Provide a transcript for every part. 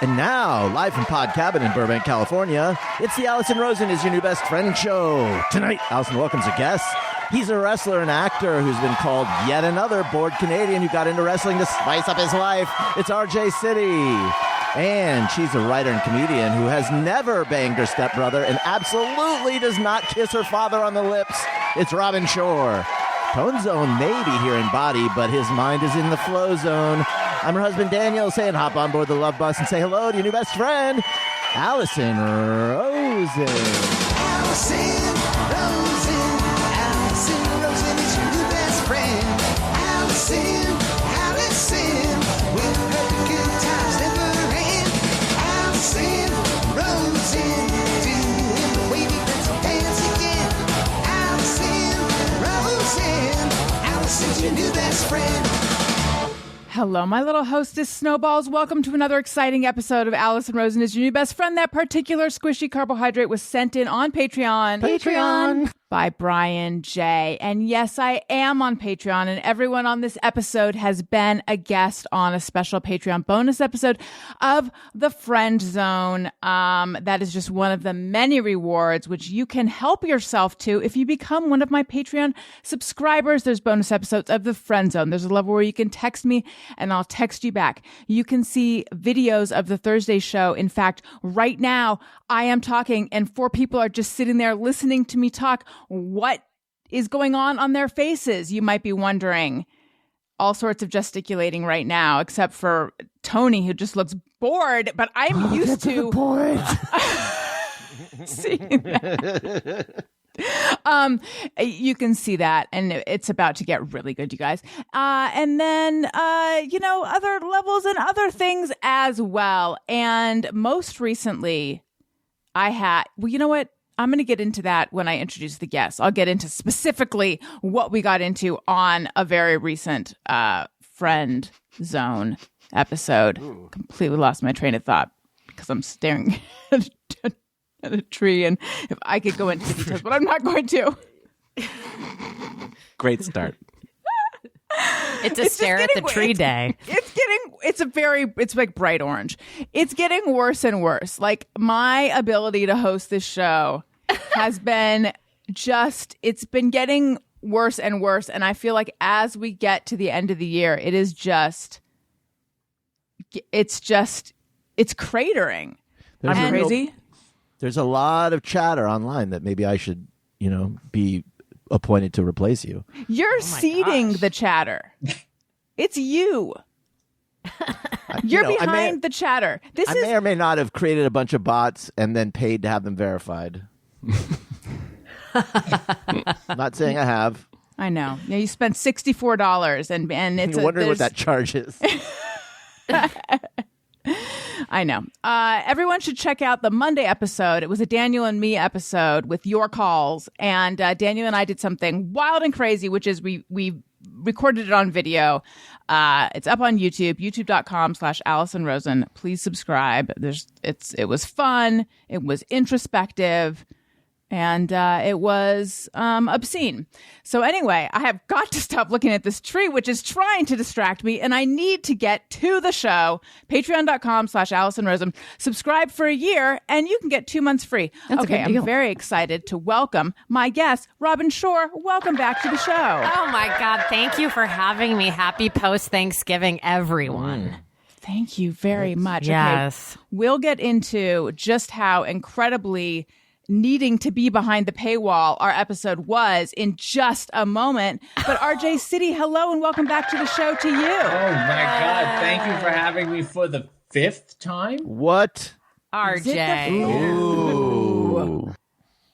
And now, live from Pod Cabin in Burbank, California, it's the Allison Rosen is Your New Best Friend show. Tonight, Allison welcomes a guest. He's a wrestler and actor who's been called yet another bored Canadian who got into wrestling to spice up his life. It's RJ City. And she's a writer and comedian who has never banged her stepbrother and absolutely does not kiss her father on the lips. It's Robin Shorr. Tone zone may be here in body, but his mind is in the flow zone. I'm her husband, Daniel, saying hop on board the love bus and say hello to your new best friend, Allison Rosen. Allison Rosen. Allison Rosen is your new best friend. Allison, with her the good times never end. Allison Rosen, doing the wavy pencil dance again. Allison Rosen. Allison's your new best friend. Hello, my little hostess snowballs. Welcome to another exciting episode of Allison Rosen is Your New Best Friend. That particular squishy carbohydrate was sent in on Patreon by Brian J. And yes, I am on Patreon, and everyone on this episode has been a guest on a special Patreon bonus episode of The Friend Zone. That is just one of the many rewards which you can help yourself to if you become one of my Patreon subscribers. There's bonus episodes of The Friend Zone. There's a level where you can text me and I'll text you back. You can see videos of the Thursday show. In fact, right now I am talking and 4 people are just sitting there listening to me talk. What is going on their faces? You might be wondering. All sorts of gesticulating right now, except for Tony, who just looks bored, but I'm used to bored. Seeing that. You can see that, and it's about to get really good, you guys. And then, other levels and other things as well. And most recently, you know what? I'm going to get into that when I introduce the guests. I'll get into specifically what we got into on a very recent Friend Zone episode. Ooh. Completely lost my train of thought because I'm staring at a tree, and if I could go into the details, but I'm not going to. Great start. It's a stare at the tree day. It's like bright orange. It's getting worse and worse. Like, my ability to host this show has been it's been getting worse and worse. And I feel like as we get to the end of the year, it's cratering. I'm crazy. There's a lot of chatter online that maybe I should, be appointed to replace you. You're seeding the chatter. It's you. You're behind the chatter. I may or may not have created a bunch of bots and then paid to have them verified. Not saying I have. I know. Yeah, you spent $64 and it's you wonder what that charge is. I know. Everyone should check out the Monday episode. It was a Daniel and me episode with your calls. And Daniel and I did something wild and crazy, which is we recorded it on video. It's up on YouTube, youtube.com/Allison Rosen. Please subscribe. It was fun. It was introspective. And it was obscene. So anyway, I have got to stop looking at this tree, which is trying to distract me. And I need to get to the show. Patreon.com/Allison Rosen. Subscribe for a year and you can get 2 months free. Okay, I'm very excited to welcome my guest, Robin Shorr. Welcome back to the show. Oh my God. Thank you for having me. Happy post-Thanksgiving, everyone. Thank you very much. Yes. Okay, we'll get into just how incredibly needing to be behind the paywall our episode was in just a moment. But RJ City, hello and welcome back to the show to you. Oh my God. Thank you for having me for the 5th time. What? RJ. Ooh.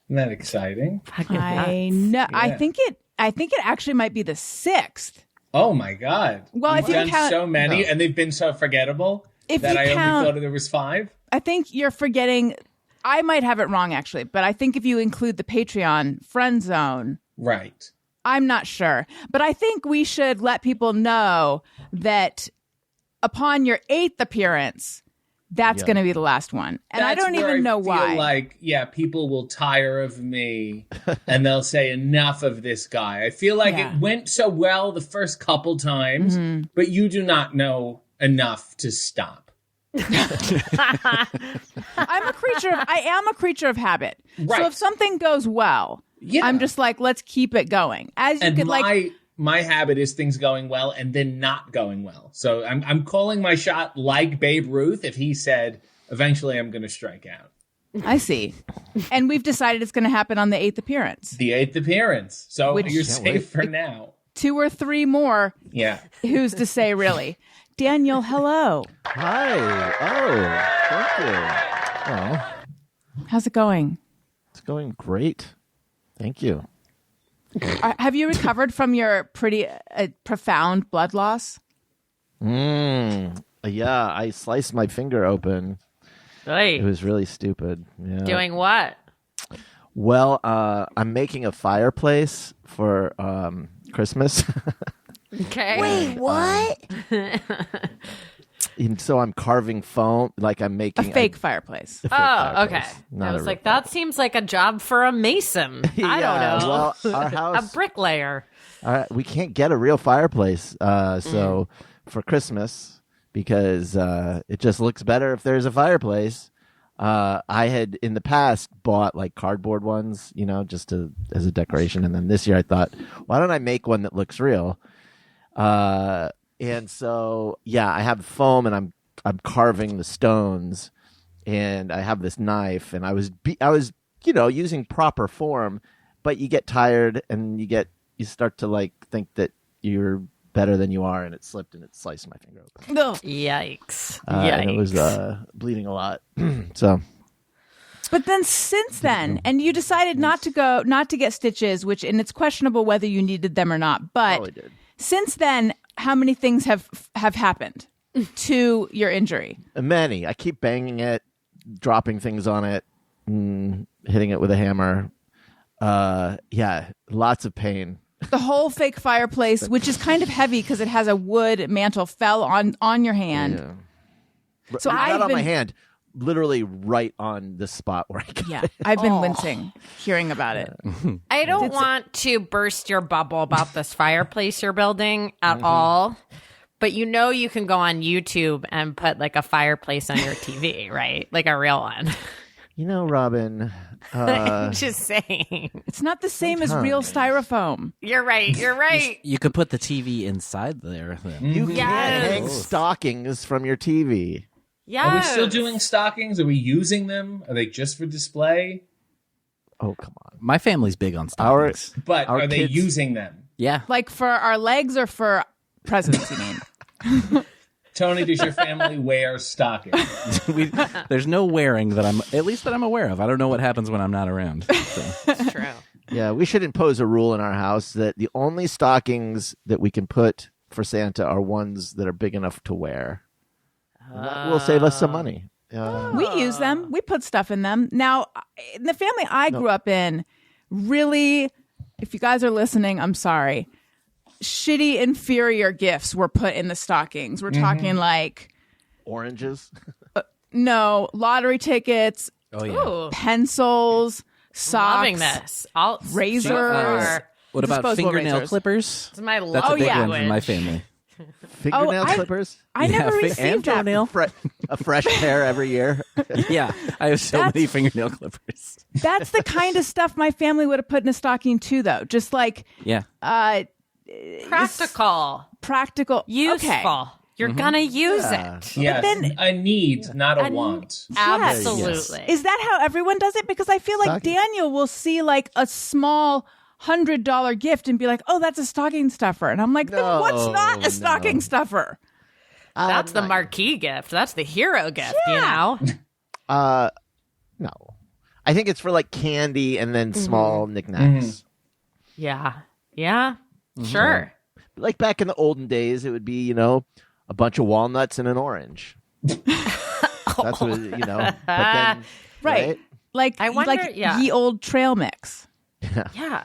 Isn't that exciting? I know. Yeah. I think it actually might be the 6th. Oh my God. Well, We've done so many and they've been so forgettable that I only thought there was 5. I think you're forgetting. I might have it wrong, actually, but I think if you include the Patreon Friend Zone. Right. I'm not sure. But I think we should let people know that upon your 8th appearance, that's going to be the last one. And I don't even know why. I feel like, people will tire of me and they'll say enough of this guy. I feel like it went so well the first couple times, but you do not know enough to stop. I am a creature of habit. Right. So if something goes well, Yeah. I'm just like, let's keep it going. As you And could my habit is things going well and then not going well. So I'm calling my shot like Babe Ruth if he said, eventually I'm going to strike out. I see. And we've decided it's going to happen on the 8th appearance. The 8th appearance. So Which- you're Can't safe for now. 2 or 3 more. Yeah. Who's to say, really? Daniel, hello. Hi. Oh, thank you. Oh, How's it going? it's going great. Thank you. Have you recovered from your pretty profound blood loss? Yeah, I sliced my finger open. It was really stupid. Yeah. Doing what? Well, I'm making a fireplace for Christmas. Okay. Wait, what? And so I'm carving foam, like I'm making A fake fireplace. a fake Oh, fireplace, okay. not I a was real like, that seems like a job for a mason. I don't know. Well, our house, A bricklayer. we can't get a real fireplace. So for Christmas, because it just looks better if there's a fireplace. I had in the past bought like cardboard ones, just as a decoration. And then this year I thought, why don't I make one that looks real? And so, I have foam and I'm carving the stones, and I have this knife, and I was using proper form, but you get tired and you start to like think that you're better than you are, and it slipped and it sliced my finger open. Ugh. Yikes. And it was bleeding a lot. So But then since then, and you decided not to get stitches, which, and it's questionable whether you needed them or not. But probably did. since then, how many things have happened to your injury? Many. I keep banging it, dropping things on it, hitting it with a hammer. Lots of pain. The whole fake fireplace, which is kind of heavy because it has a wood mantle, fell on your hand. Yeah. So Not I've on been my hand, literally right on the spot where I got Yeah, it. I've been wincing hearing about it. I don't want to burst your bubble about this fireplace you're building at all, but you can go on YouTube and put like a fireplace on your TV, right? Like a real one. Robin. I'm just saying. It's not the same as real styrofoam. You're right. You're right. You could put the TV inside there. Then. You can't hang Yes. stockings from your TV. Yes. Are we still doing stockings? Are we using them? Are they just for display? Oh, come on. My family's big on Our, stockings. But Our are they kids- using them? Yeah. Like for our legs or for presents, you mean? Tony, does your family wear stockings? There's no wearing that I'm aware of. I don't know what happens when I'm not around. So. That's true. yeah, we should impose a rule in our house that the only stockings that we can put for Santa are ones that are big enough to wear. And that will save us some money. We use them. We put stuff in them. Now, in the family I grew up in, really, if you guys are listening, I'm sorry. Shitty, inferior gifts were put in the stockings. We're talking like, Oranges. no, lottery tickets, Oh yeah. Ooh. pencils, socks, Loving this. razors. Sure. What about Disposable fingernail razors. clippers? It's my That's love a big yeah. one in my family. Fingernail I- clippers. I Yeah, never and received that. toenail. A fresh pair every year. Yeah, I have so That's- many fingernail clippers. That's the kind of stuff my family would have put in a stocking too, though. Just like Yeah. Practical. practical, Useful. Okay. You're going to use Yeah. it. Yes, then- a need, not a want. Absolutely. Is that how everyone does it? Because I feel like Stocking. Daniel will see like a small $100 gift and be like, "Oh, that's a stocking stuffer," and I'm like, "Then what's not No, a stocking stuffer?" That's the marquee gift. That's the hero gift, Yeah. No. I think it's for like candy and then small knickknacks. Yeah. Yeah. Sure. Like back in the olden days, it would be, a bunch of walnuts and an orange. That's what, But then, Right. Like I wonder- like yeah. ye old trail mix. Yeah.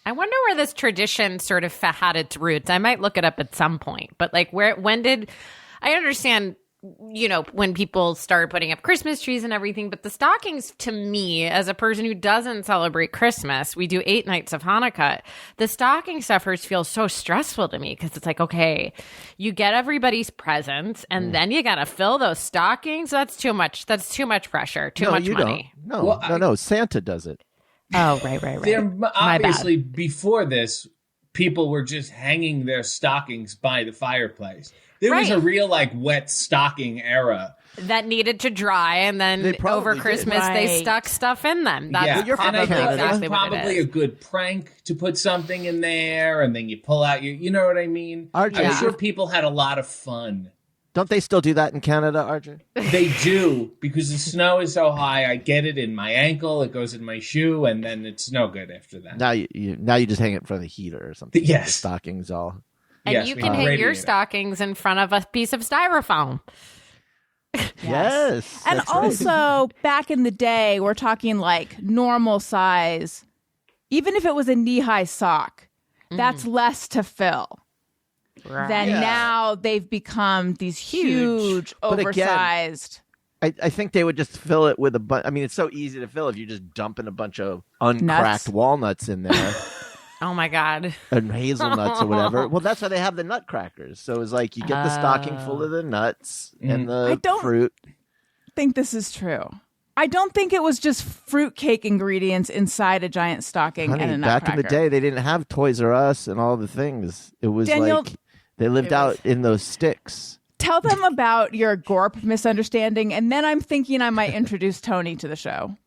I wonder where this tradition sort of had its roots. I might look it up at some point, but like when did I understand when people started putting up Christmas trees and everything. But the stockings, to me, as a person who doesn't celebrate Christmas, we do 8 nights of Hanukkah. The stocking stuffers feel so stressful to me because it's like, okay, you get everybody's presents and then you got to fill those stockings. That's too much. That's too much pressure. Too much money. Don't. Well, No. Santa does it. Oh, right. There, obviously, bad. before this, people were just hanging their stockings by the fireplace. There was a real wet stocking era. That needed to dry, and then They probably over did. Christmas they stuck stuff in them. That's And I probably think that's exactly what it probably is. a good prank to put something in there, and then you pull out you know what I mean? RJ, I'm sure people had a lot of fun. Don't they still do that in Canada, RJ? They do, because the snow is so high. I get it in my ankle, it goes in my shoe, and then it's no good after that. Now you just hang it in front of the heater or something. Yes. The stockings all. And Yes, you we can have hang your radiator. stockings in front of a piece of styrofoam. Yes. And that's right. also, back in the day, we're talking like normal size. Even if it was a knee-high sock, that's less to fill. Then Yeah. now they've become these huge But again, oversized. I think they would just fill it with a bunch. I mean, it's so easy to fill if you just dump in a bunch of uncracked Nuts. walnuts in there Oh my God. and hazelnuts or whatever. Well, that's why they have the nutcrackers. So it's like you get the stocking full of the nuts and I the don't- fruit. Think this is true. I don't think it was just fruitcake ingredients inside a giant stocking Honey, and a back in the nutcracker. day, they didn't have Toys R Us and all the things. It was Daniel- like they lived out in those sticks. Tell them about your Gorp misunderstanding, and then I'm thinking I might introduce Tony to the show.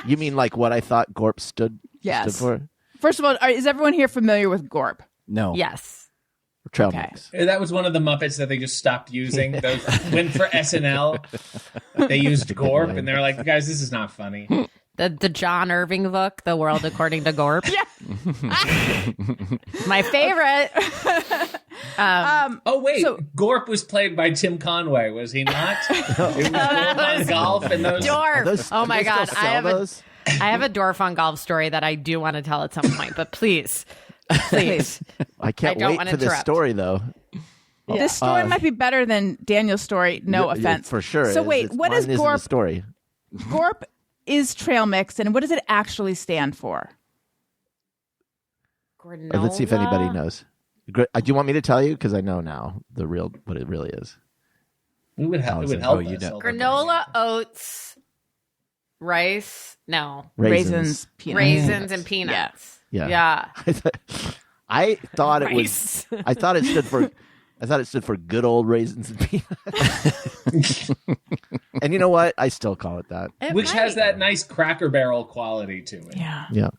You mean like what I thought Gorp stood Yes. for? First of all, is everyone here familiar with Gorp? No. Yes. Trail Okay. mix. That was one of the Muppets that they just stopped using. Those went for SNL. They used Gorp, and they're like, "Guys, this is not funny." The John Irving book, The World According to Gorp. Yeah. My favorite. Oh wait, So- Gorp was played by Tim Conway, was he not? It was Gorp on golf and those. Dwarf. Oh my do they God. still sell those? I have a Dwarf on Golf story that I do want to tell at some point, but please. I can't I don't wait wanna for this interrupt. story though. This story might be better than Daniel's story. No Yeah, offense. for sure. So is. wait, It's- what is mine isn't a Gorp? story? Gorp is trail mix, and what does it actually stand for? Let's see if anybody knows. Do you want me to tell you? Because I know now what it really is. It would help. It Allison, would help. oh, you us. don't. Hold on. Granola, oats, rice. No. Raisins, peanuts. Raisins and peanuts. Yeah. Yeah. I thought it Rice. was. I thought it stood for good old raisins and peanuts. And you know what? I still call it that. It Which has might. that nice Cracker Barrel quality to it. Yeah. Yeah.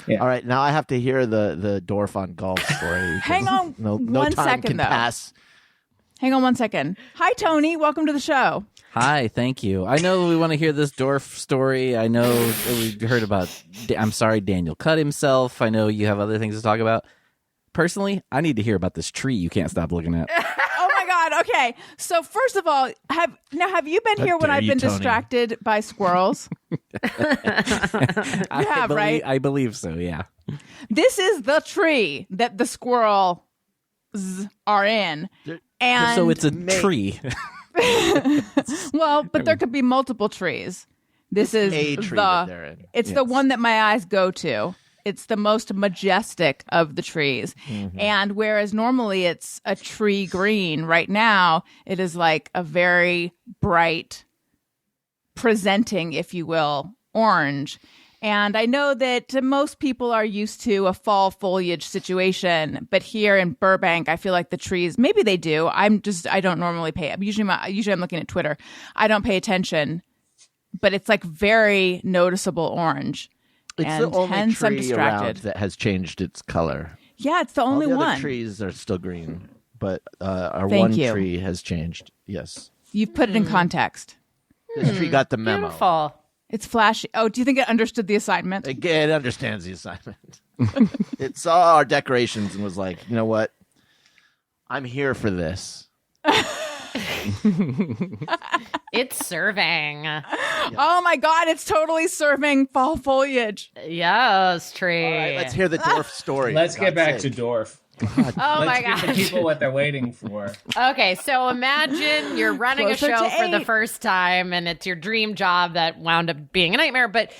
Yeah. All right. Now I have to hear the Dorf on golf story. Hang on No one time second, can though. pass. Hang on one second. Hi, Tony. Welcome to the show. Hi, thank you. I know we want to hear this Dorf story. I know we heard about. I'm sorry, Daniel cut himself. I know you have other things to talk about. Personally, I need to hear about this tree you can't stop looking at. Oh my God. Okay. So first of all, have you been How here when dare I've you, been Tony. distracted by squirrels? I believe, right? I believe so, yeah. This is the tree that the squirrels are in. And So it's a tree. well, but there could be multiple trees. This is a tree that they're in. It's the one that my eyes go to. It's the most majestic of the trees. Mm-hmm. And whereas normally it's a tree green, right now it is like a very bright, presenting, if you will, orange. And I know that most people are used to a fall foliage situation, but here in Burbank, I feel like the trees, maybe they do. I don't normally pay. Usually I'm looking at Twitter. I don't pay attention, but it's like very noticeable orange. It's and the only hence I'm tree distracted. around that has changed its color. Yeah, it's the All only the one. other trees are still green, but our Thank one you. tree has changed. Yes, You've put it in context. this tree got the memo. Beautiful. It's flashy. Oh, do you think it understood the assignment? It understands the assignment. It saw our decorations and was like, you know what? I'm here for this. It's serving. Oh my God, it's totally serving fall foliage. Yes, tree. All right, let's hear the dwarf story. Let's for get God's back to sake. Dorf. Oh my Let's give the gosh. people what they're waiting for. Okay, so imagine you're running a Closer show to for the 8. first time, and it's your dream job that wound up being a nightmare. But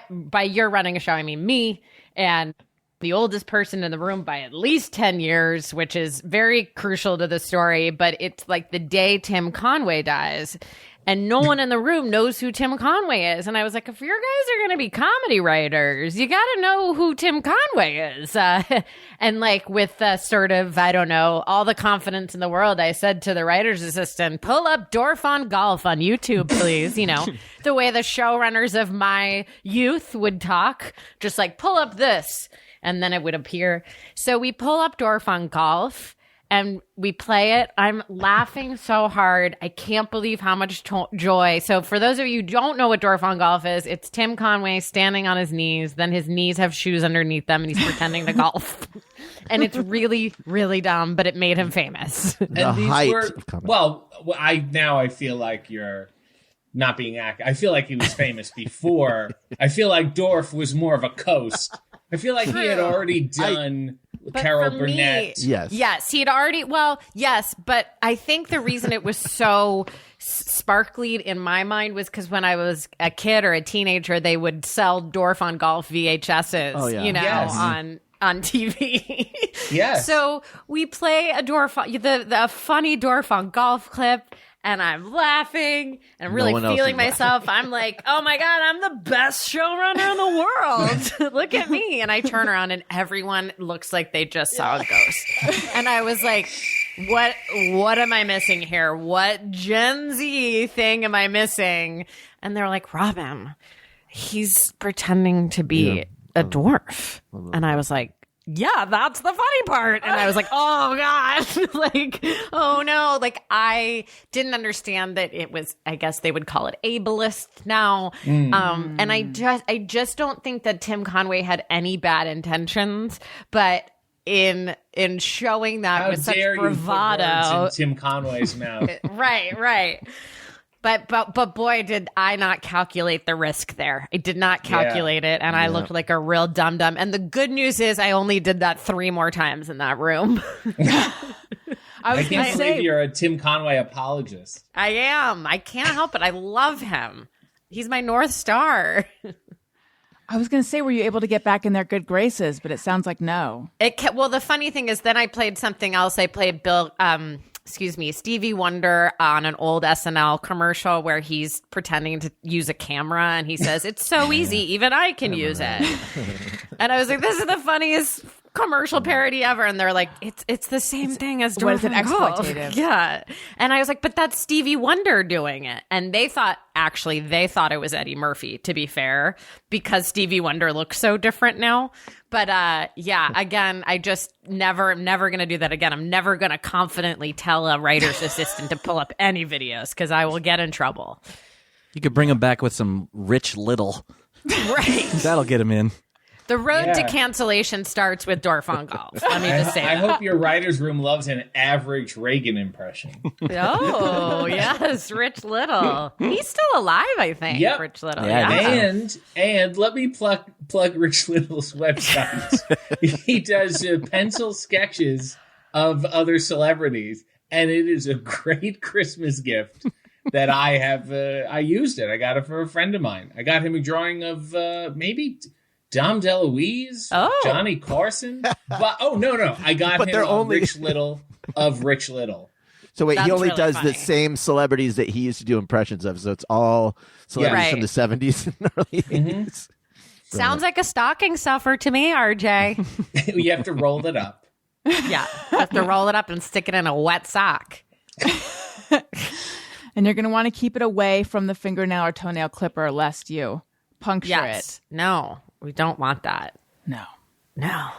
by you're running a show, I mean me and the oldest person in the room by at least 10 years, which is very crucial to the story. But it's like the day Tim Conway dies. And no one in the room knows who Tim Conway is. And I was like, if your guys are going to be comedy writers, you got to know who Tim Conway is. And like with sort of, I don't know, all the confidence in the world, I said to the writer's assistant, pull up Dorf on Golf on YouTube, please. You know, the way the showrunners of my youth would talk, just like pull up this. And then it would appear. So we pull up Dorf on Golf. And we play it. I'm laughing so hard. I can't believe how much joy. So for those of you who don't know what Dorf on Golf is, it's Tim Conway standing on his knees. Then his knees have shoes underneath them, and he's pretending to golf. And it's really, really dumb, but it made him famous. And The these height were of comedy. well. I feel like you're not being accurate. I feel like he was famous before. I feel like Dorf was more of a coast. I feel like he had already done Carol for Burnett. me- Yes. Yes, he'd already, well, yes, but I think the reason it was so sparkly in my mind was because when I was a kid or a teenager, they would sell Dorf on Golf VHSs, Oh, yeah. you know, Yes. on TV. Yes. So we play a the funny Dorf on Golf clip. And I'm laughing and I'm really one else feeling is laughing. myself. I'm like, oh my God, I'm the best showrunner in the world. Look at me. And I turn around and everyone looks like they just saw a ghost. And I was like, what am I missing here? What Gen Z thing am I missing? And they're like, Robin, he's pretending to be a dwarf. And I was like, yeah, that's the funny part. And I was like, oh God, like, oh no. Like I didn't understand that it was, I guess they would call it ableist now. And I just don't think that Tim Conway had any bad intentions, but in showing that How with such dare bravado. you put words in Tim Conway's mouth? Right. But boy, did I not calculate the risk there. I did not calculate it, and I looked like a real dum-dum. And the good news is I only did that 3 more times in that room. I was I going can't to believe say, you're a Tim Conway apologist. I am. I can't help it. I love him. He's my North Star. were you able to get back in their good graces? But it sounds like no. Well, the funny thing is then I played something else. I played Stevie Wonder on an old SNL commercial where he's pretending to use a camera and he says, it's so easy, even I can use it. And I was like, this is the funniest commercial parody ever. And they're like, it's the same thing as What is it, Dorf on Golf. exploitative? Yeah. And I was like, but that's Stevie Wonder doing it. And they thought it was Eddie Murphy, to be fair, because Stevie Wonder looks so different now. But yeah, again, I just I'm never going to do that again. I'm never going to confidently tell a writer's assistant to pull up any videos because I will get in trouble. You could bring him back with some Rich Little. Right. That'll get him in. The road to Yeah. cancellation starts with Dorf on Golf. Let me just say I that. hope your writer's room loves an average Reagan impression. Oh, yes, Rich Little. He's still alive, I think. Yep. Rich Little. Yeah, Yeah. And let me plug Rich Little's website. He does pencil sketches of other celebrities, and it is a great Christmas gift that I have. I used it. I got it for a friend of mine. I got him a drawing of maybe Dom DeLuise, Johnny Carson. But no, I got But him they're a only- Rich Little of Rich Little. So wait, That's he only really does funny. the same celebrities that he used to do impressions of. So it's all celebrities Yeah. from the 70s and early 80s. Sounds like a stocking stuffer to me, RJ. You have to roll it up. Yeah. You have to roll it up and stick it in a wet sock. And you're going to want to keep it away from the fingernail or toenail clipper lest you puncture Yes. No, we don't want that. it. No. No.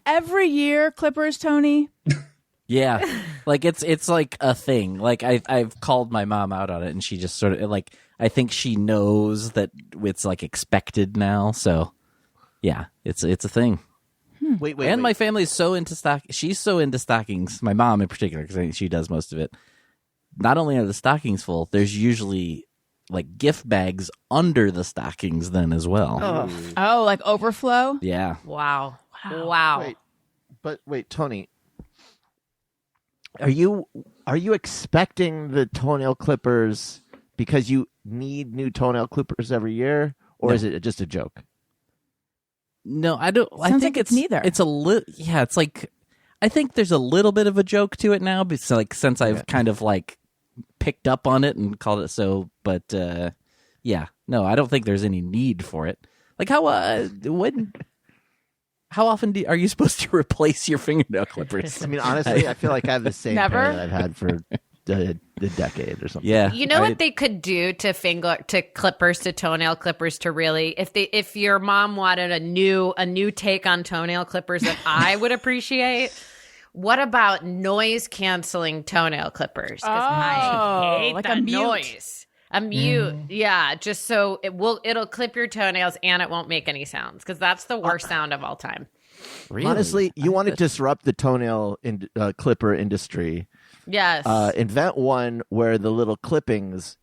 Every year, clippers, Tony. Yeah, like it's like a thing. Like I've called my mom out on it, and she just sort of like I think she knows that it's like expected now. So yeah, it's a thing. Wait. And my family is so into she's so into stockings. My mom in particular, because I think she does most of it. Not only are the stockings full, there's usually like gift bags under the stockings then as well. Oh, like overflow? Yeah. Wow. Wait, Tony. Are you expecting the toenail clippers because you need new toenail clippers every year, or No. is it just a joke? No, I don't. I Sounds think like it's neither. It's a little. Yeah, it's like I think there's a little bit of a joke to it now, because like since I've kind of like picked up on it and called it so. But yeah, no, I don't think there's any need for it. Like how often are you supposed to replace your fingernail clippers? I mean, honestly, I feel like I have the same Never? pair that I've had for the decade or something. Yeah, You know what they could do to toenail clippers to really, if your mom wanted a new take on toenail clippers that I would appreciate. What about noise canceling toenail clippers? 'Cause I hate like that a mute. noise. A mute, yeah, just so it'll clip your toenails and it won't make any sounds, because that's the worst sound of all time. Really? Honestly, you want to disrupt the toenail clipper industry. Yes. Invent one where the little clippings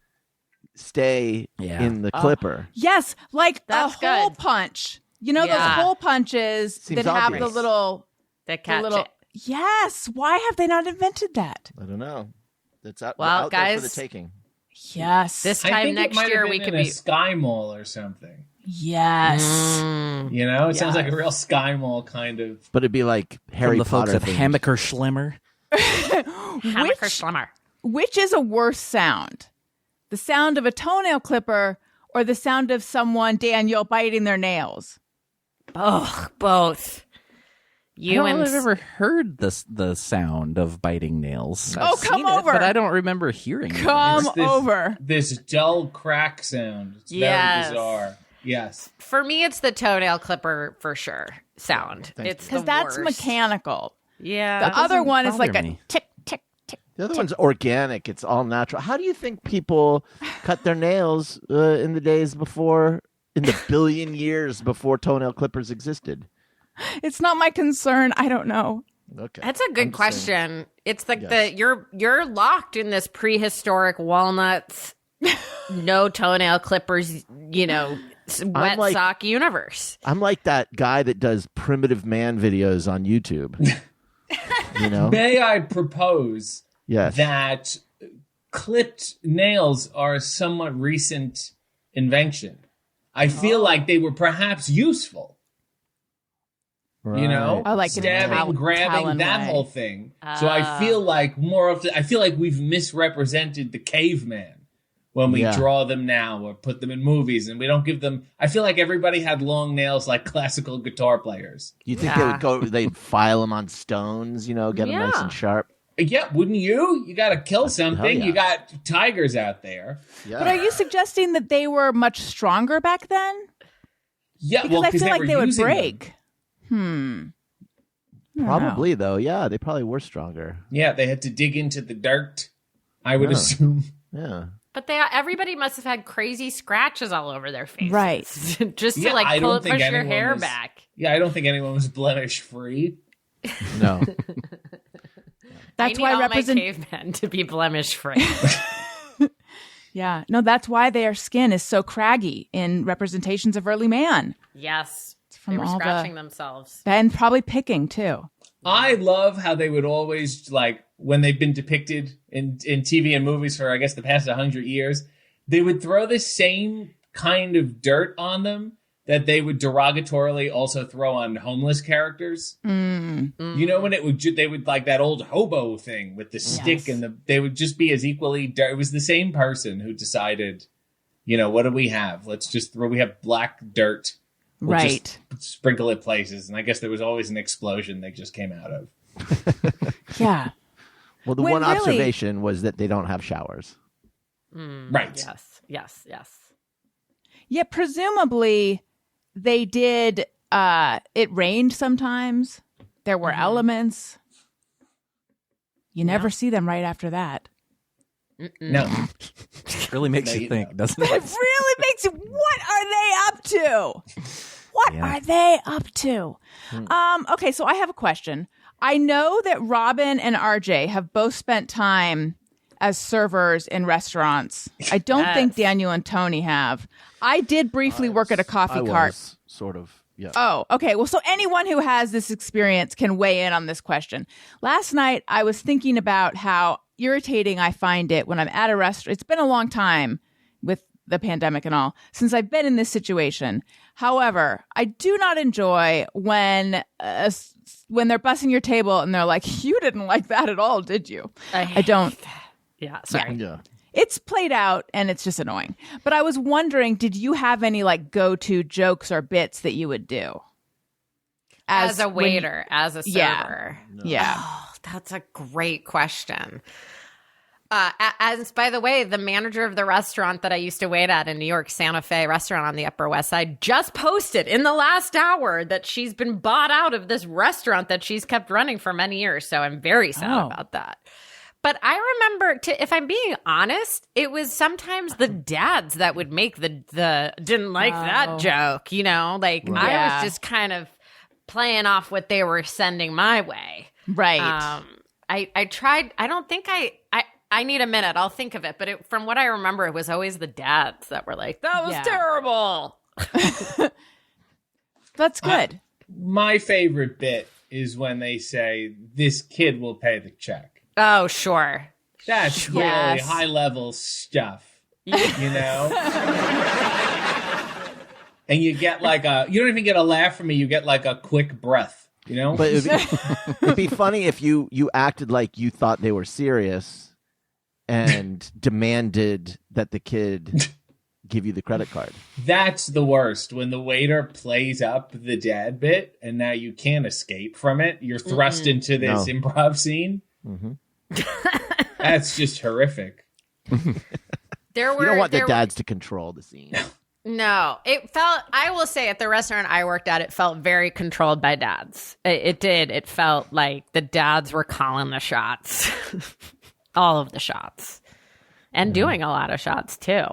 stay Yeah. in the clipper. Yes, like That's a hole good. punch. You know Yeah. those hole punches Seems that have obvious. the little, the catch little. it. Yes. Why have they not invented that? I don't know. That's out, Well, out there for guys, the taking. Yes. This I time think it next might year have we been could in a be. Sky Mall or something. Yes. You know, it sounds like a Yes. real Sky Mall kind of. But it'd be like From Harry the folks Potter at themed. Hammaker Schlemmer. Hammaker Schlemmer. Which is a worse sound? The sound of a toenail clipper or the sound of someone, Daniel, biting their nails? Both. I don't know if I've ever heard the sound of biting nails. Oh, I've come seen it, over. but I don't remember hearing it. Come It's this- over. This dull crack sound. It's Yes. very bizarre. Yes. For me, it's the toenail clipper for sure sound. It's Because the that's worst. mechanical. Yeah. The other one is like bother a me. tick, tick, tick. The other one's organic. It's all natural. How do you think people cut their nails in the days before, in the billion years before toenail clippers existed? It's not my concern. I don't know. Okay. That's a good I'm just saying. question. It's like Yes. you're locked in this prehistoric walnuts, no toenail clippers, wet like- sock universe. I'm like that guy that does primitive man videos on YouTube. You know? May I propose Yes. that clipped nails are a somewhat recent invention? I feel like they were perhaps useful. Right. You know, I like it in a stabbing, grabbing, talon that way. whole thing. So I feel like I feel like we've misrepresented the caveman when we Yeah. draw them now or put them in movies, and we don't give them. I feel like everybody had long nails like classical guitar players. You think they would go? They'd file them on stones, get them nice Yeah. and sharp. Yeah, wouldn't you? You got to kill something. yeah. You got tigers out there. Yeah. But are you suggesting that they were much stronger back then? Yeah, Because I feel like they would using them. break. I don't know. Probably though. Yeah, they probably were stronger. Yeah, they had to dig into the dirt. I would Yeah. assume. Yeah. But everybody must have had crazy scratches all over their faces. Right. Just Yeah, to I don't push think your anyone hair was- back. Yeah, I don't think anyone was blemish free. No. That's I why need all my represent. cavemen to be blemish free. Yeah, no, that's why their skin is so craggy in representations of early man, Yes. from They were all the- scratching themselves. and probably picking too. I love how they would always, like, when they've been depicted in TV and movies for, I guess, the past 100 years, they would throw the same kind of dirt on them that they would derogatorily also throw on homeless characters. You know, when they would like that old hobo thing with the stick and they would just be as equally dirt. It was the same person who decided, what do we have? We have black dirt. We'll Right. just sprinkle it places. And I guess there was always an explosion they just came out of. Yeah. Well, the When one really- observation was that they don't have showers. Right. Yes. Yet presumably they did. It rained sometimes. There were elements. You never see them right after that. No. Really makes No, you you think, don't. doesn't It it? really makes you. What are they up to? What Yeah. are they up to? Okay, so I have a question. I know that Robin and RJ have both spent time as servers in restaurants. I don't think Daniel and Tony have. I did briefly work at a coffee cart. Sort of. Yeah. Oh, okay. Well, so anyone who has this experience can weigh in on this question. Last night, I was thinking about how irritating I find it when I'm at a restaurant. It's been a long time with the pandemic and all since I've been in this situation. However, I do not enjoy when they're bussing your table and they're like, "You didn't like that at all, did you?" I don't. Yeah, sorry. Yeah. It's played out and it's just annoying. But I was wondering, did you have any like go-to jokes or bits that you would do? As a waiter, as a server. Yeah. Oh, that's a great question. As by the way, the manager of the restaurant that I used to wait at in New York, Santa Fe restaurant on the Upper West Side, just posted in the last hour that she's been bought out of this restaurant that she's kept running for many years. So I'm very sad about that. But I remember, if I'm being honest, it was sometimes the dads that would make the didn't like that joke, you know? Like, I was just kind of playing off what they were sending my way. Right. I tried, I need a minute. I'll think of it. But from what I remember, it was always the dads that were like, that was terrible. That's good. My favorite bit is when they say, "This kid will pay the check." Oh, sure. That's really high level stuff, you know? And you get like you don't even get a laugh from me, you get like a quick breath, you know? But it'd be funny if you acted like you thought they were serious and demanded that the kid give you the credit card. That's the worst, when the waiter plays up the dad bit and now you can't escape from it. You're thrust into this improv scene. Mm-hmm. That's just horrific. You don't want the dads to control the scene. No, it felt, I will say at the restaurant I worked at, it felt very controlled by dads. It did. It felt like the dads were calling the shots, all of the shots, and doing a lot of shots too.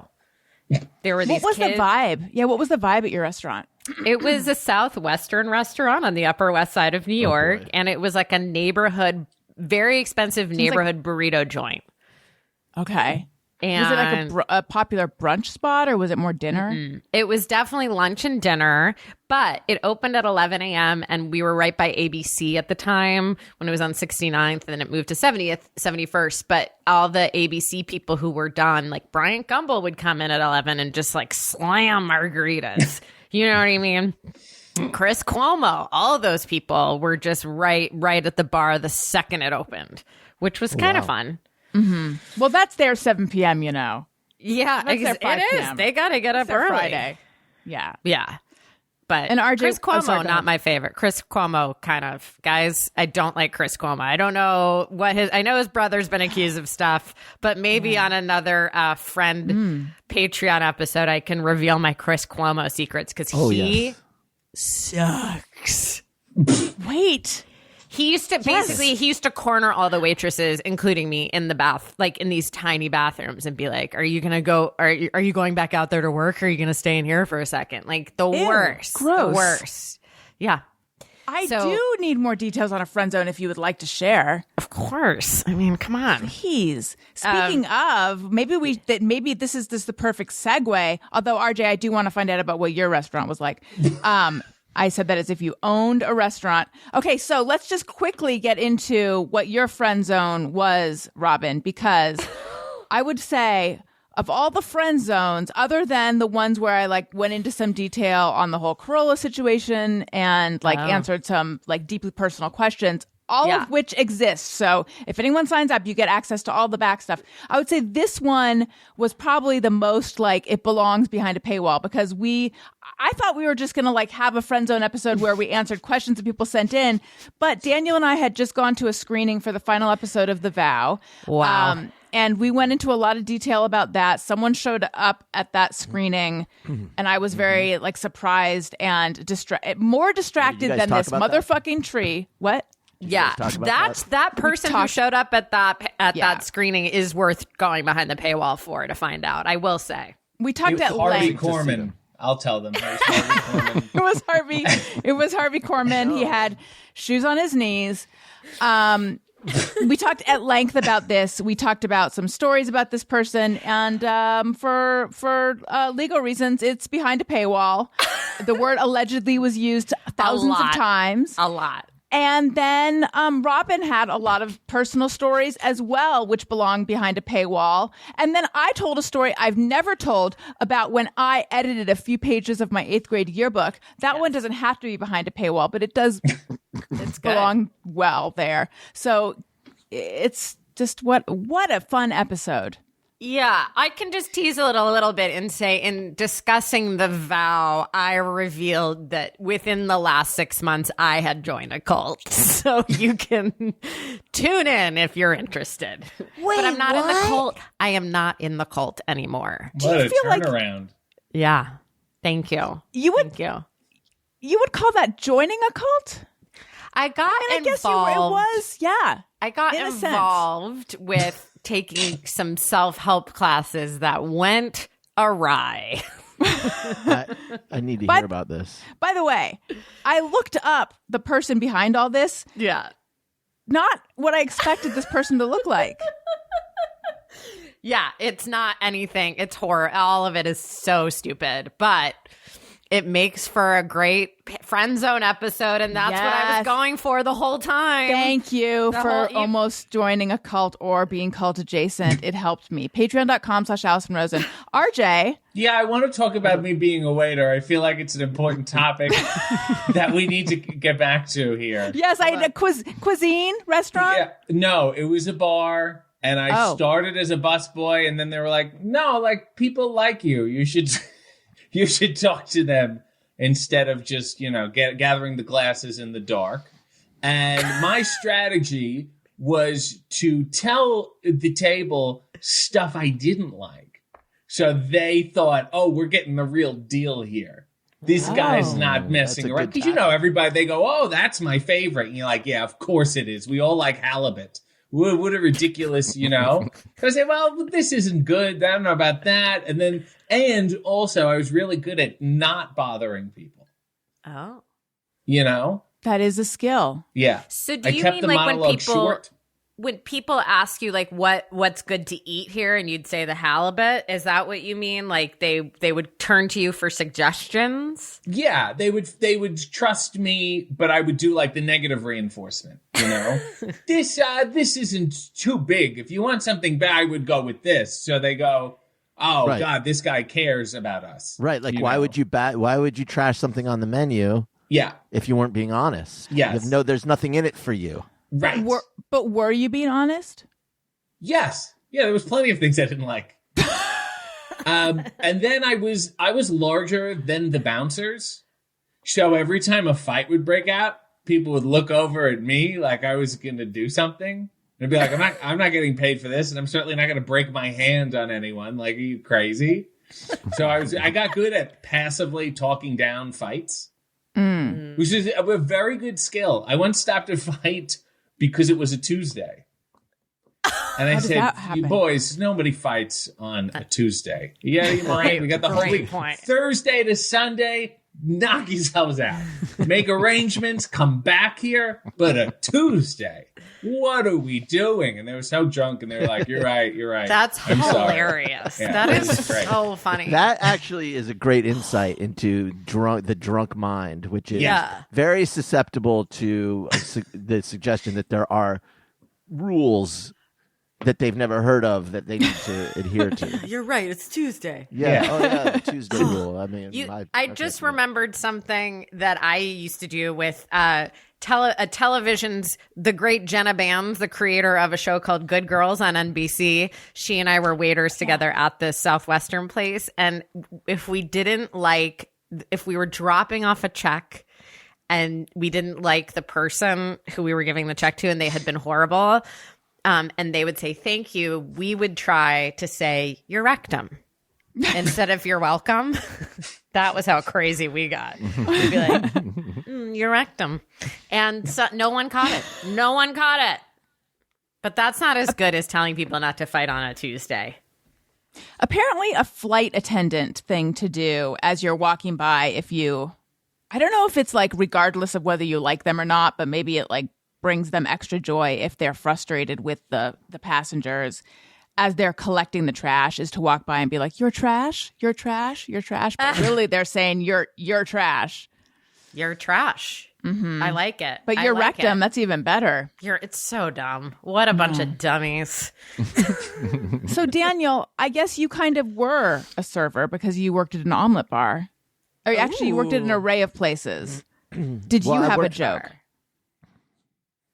There were these What was kids. the vibe? Yeah, what was the vibe at your restaurant? It was a Southwestern restaurant on the Upper West Side of New York, and it was like a neighborhood, very expensive neighborhood burrito joint. Okay. And was it like a popular brunch spot or was it more dinner? It was definitely lunch and dinner, but it opened at 11 a.m. and we were right by ABC at the time when it was on 69th, and then it moved to 71st. But all the ABC people who were done, like Brian Gumble would come in at 11 and just like slam margaritas. You know what I mean? Chris Cuomo, all of those people were just right at the bar the second it opened, which was kind of fun. Mm-hmm. Well, that's their 7 p.m., you know. Yeah, That's their 5 it is. p.m. They got to get up It's their early. Friday. Yeah. Yeah. But And RJ, Chris Cuomo, sorry, go not ahead. my favorite. Chris Cuomo, kind of. Guys, I don't like Chris Cuomo. I don't know what I know his brother's been accused of stuff, but maybe on another friend Patreon episode, I can reveal my Chris Cuomo secrets because he sucks. Wait. He used to corner all the waitresses, including me, in the bath, like in these tiny bathrooms, and be like, "Are you gonna go? Are you going back out there to work? Or are you gonna stay in here for a second?" Like the worst, gross. the worst. Yeah, I So- do need more details on a friend zone if you would like to share. of course. I mean, come on. Please. Speaking of, maybe this is the perfect segue. Although RJ, I do want to find out about what your restaurant was like. I said that as if you owned a restaurant. Okay, so let's just quickly get into what your friend zone was, Robin, because I would say of all the friend zones, other than the ones where I like went into some detail on the whole Corolla situation and like answered some like deeply personal questions, all of which exist. So if anyone signs up, you get access to all the back stuff. I would say this one was probably the most like it belongs behind a paywall because I thought we were just going to like have a friend zone episode where we answered questions that people sent in. But Daniel and I had just gone to a screening for the final episode of The Vow. Wow. And we went into a lot of detail about that. Someone showed up at that screening, and I was very like surprised and more distracted guys than talk this about that? motherfucking tree. What? Yeah, talk about that person who showed up at Yeah. that screening is worth going behind the paywall for to find out. I will say. We talked at Harvey length. Korman. I'll tell them. It was Harvey Korman. It was Harvey Korman. He had shoes on his knees. we talked at length about this. We talked about some stories about this person, and for legal reasons, it's behind a paywall. The word allegedly was used thousands of times. A lot. And then Robin had a lot of personal stories as well, which belong behind a paywall. And then I told a story I've never told about when I edited a few pages of my 8th grade yearbook. That one doesn't have to be behind a paywall, but it does belong well there. So it's just what a fun episode. Yeah, I can just tease a little bit and say, in discussing the vow, I revealed that within the last 6 months, I had joined a cult. So you can tune in if you're interested. Wait, but I'm not in the what? cult. I am not in the cult anymore. What a feel like- turnaround. Yeah. Thank you. Thank you. You would call that joining a cult? I got I guess it involved. was, yeah. I got in a sense. involved with taking some self-help classes that went awry. I need to But- hear about this. By the way, I looked up the person behind all this. Yeah. Not what I expected this person to look like. Yeah, it's not anything. It's horror. All of it is so stupid, but it makes for a great friend zone episode, and that's what I Yes. was going for the whole time. Thank you The for whole- almost joining a cult or being cult adjacent. It helped me. Patreon.com/AllisonRosen. RJ. Yeah, I want to talk about me being a waiter. I feel like it's an important topic that we need to get back to here. Yes, I had a cuisine restaurant. Yeah, no, it was a bar, and I Oh. started as a busboy, and then they were like, "No, like people like you. You should, you should talk to them instead of just gathering the glasses in the dark." And my strategy was to tell the table stuff I didn't like, so they thought, "Oh, we're getting the real deal here. This guy's not messing that's a around." good Because everybody, they go, "Oh, that's my favorite." And you're like, "Yeah, of course it is. We all like halibut. What a ridiculous, So I say, "Well, this isn't good. I don't know about that." And also, I was really good at not bothering people. Oh. That is a skill. Yeah. So do I you kept mean the like when monologue people short. when people ask you like what's good to eat here and you'd say the halibut, is that what you mean? Like they would turn to you for suggestions? Yeah, they would trust me, but I would do like the negative reinforcement. This isn't too big. If you want something bad, I would go with this. So they go, "Oh Right. God, this guy cares about us." Right, like why would you trash something on the menu Yeah, if you weren't being honest? Yes. There's nothing in it for you. right. But were you being honest? Yes. Yeah, there was plenty of things I didn't like. And then I was larger than the bouncers. So every time a fight would break out, people would look over at me like I was going to do something. And be like, I'm not getting paid for this, and I'm certainly not going to break my hand on anyone. Like, are you crazy? So I got good at passively talking down fights, which is a very good skill. I once stopped a fight because it was a Tuesday. And I does said, that happen? "You boys, nobody fights on a Tuesday. Yeah, you're right. We got the whole Great week. point. Thursday to Sunday, knock yourselves out. Make arrangements, come back here. But a Tuesday, what are we doing?" And they were so drunk, and they were like, you're right. That's I'm sorry." hilarious. Yeah, That that's is great. so funny. That actually is a great insight into the drunk mind, which is Yeah. very susceptible to the suggestion that there are rules that they've never heard of that they need to adhere to. You're right. It's Tuesday. Yeah. Oh, yeah. The Tuesday rule. I mean, I just remembered something that I used to do with television's The Great Jenna Bams, the creator of a show called Good Girls on NBC. She and I were waiters together at this Southwestern place. And if we were dropping off a check and we didn't like the person who we were giving the check to and they had been horrible, and they would say, "Thank you," we would try to say, "Your rectum," instead of "You're welcome." That was how crazy we got. We'd be like, "Your rectum." And so no one caught it. But that's not as good as telling people not to fight on a Tuesday. Apparently a flight attendant thing to do as you're walking by, I don't know if it's like regardless of whether you like them or not, but maybe it like brings them extra joy if they're frustrated with the passengers as they're collecting the trash is to walk by and be like, "You're trash, you're trash, you're trash." But really, they're saying you're trash. You're trash. I like it. But I you're like rectum. it. That's even better. It's so dumb. What a bunch of dummies. So Daniel, I guess you kind of were a server because you worked at an omelet bar. Or actually, you worked at an array of places. Did you have a joke?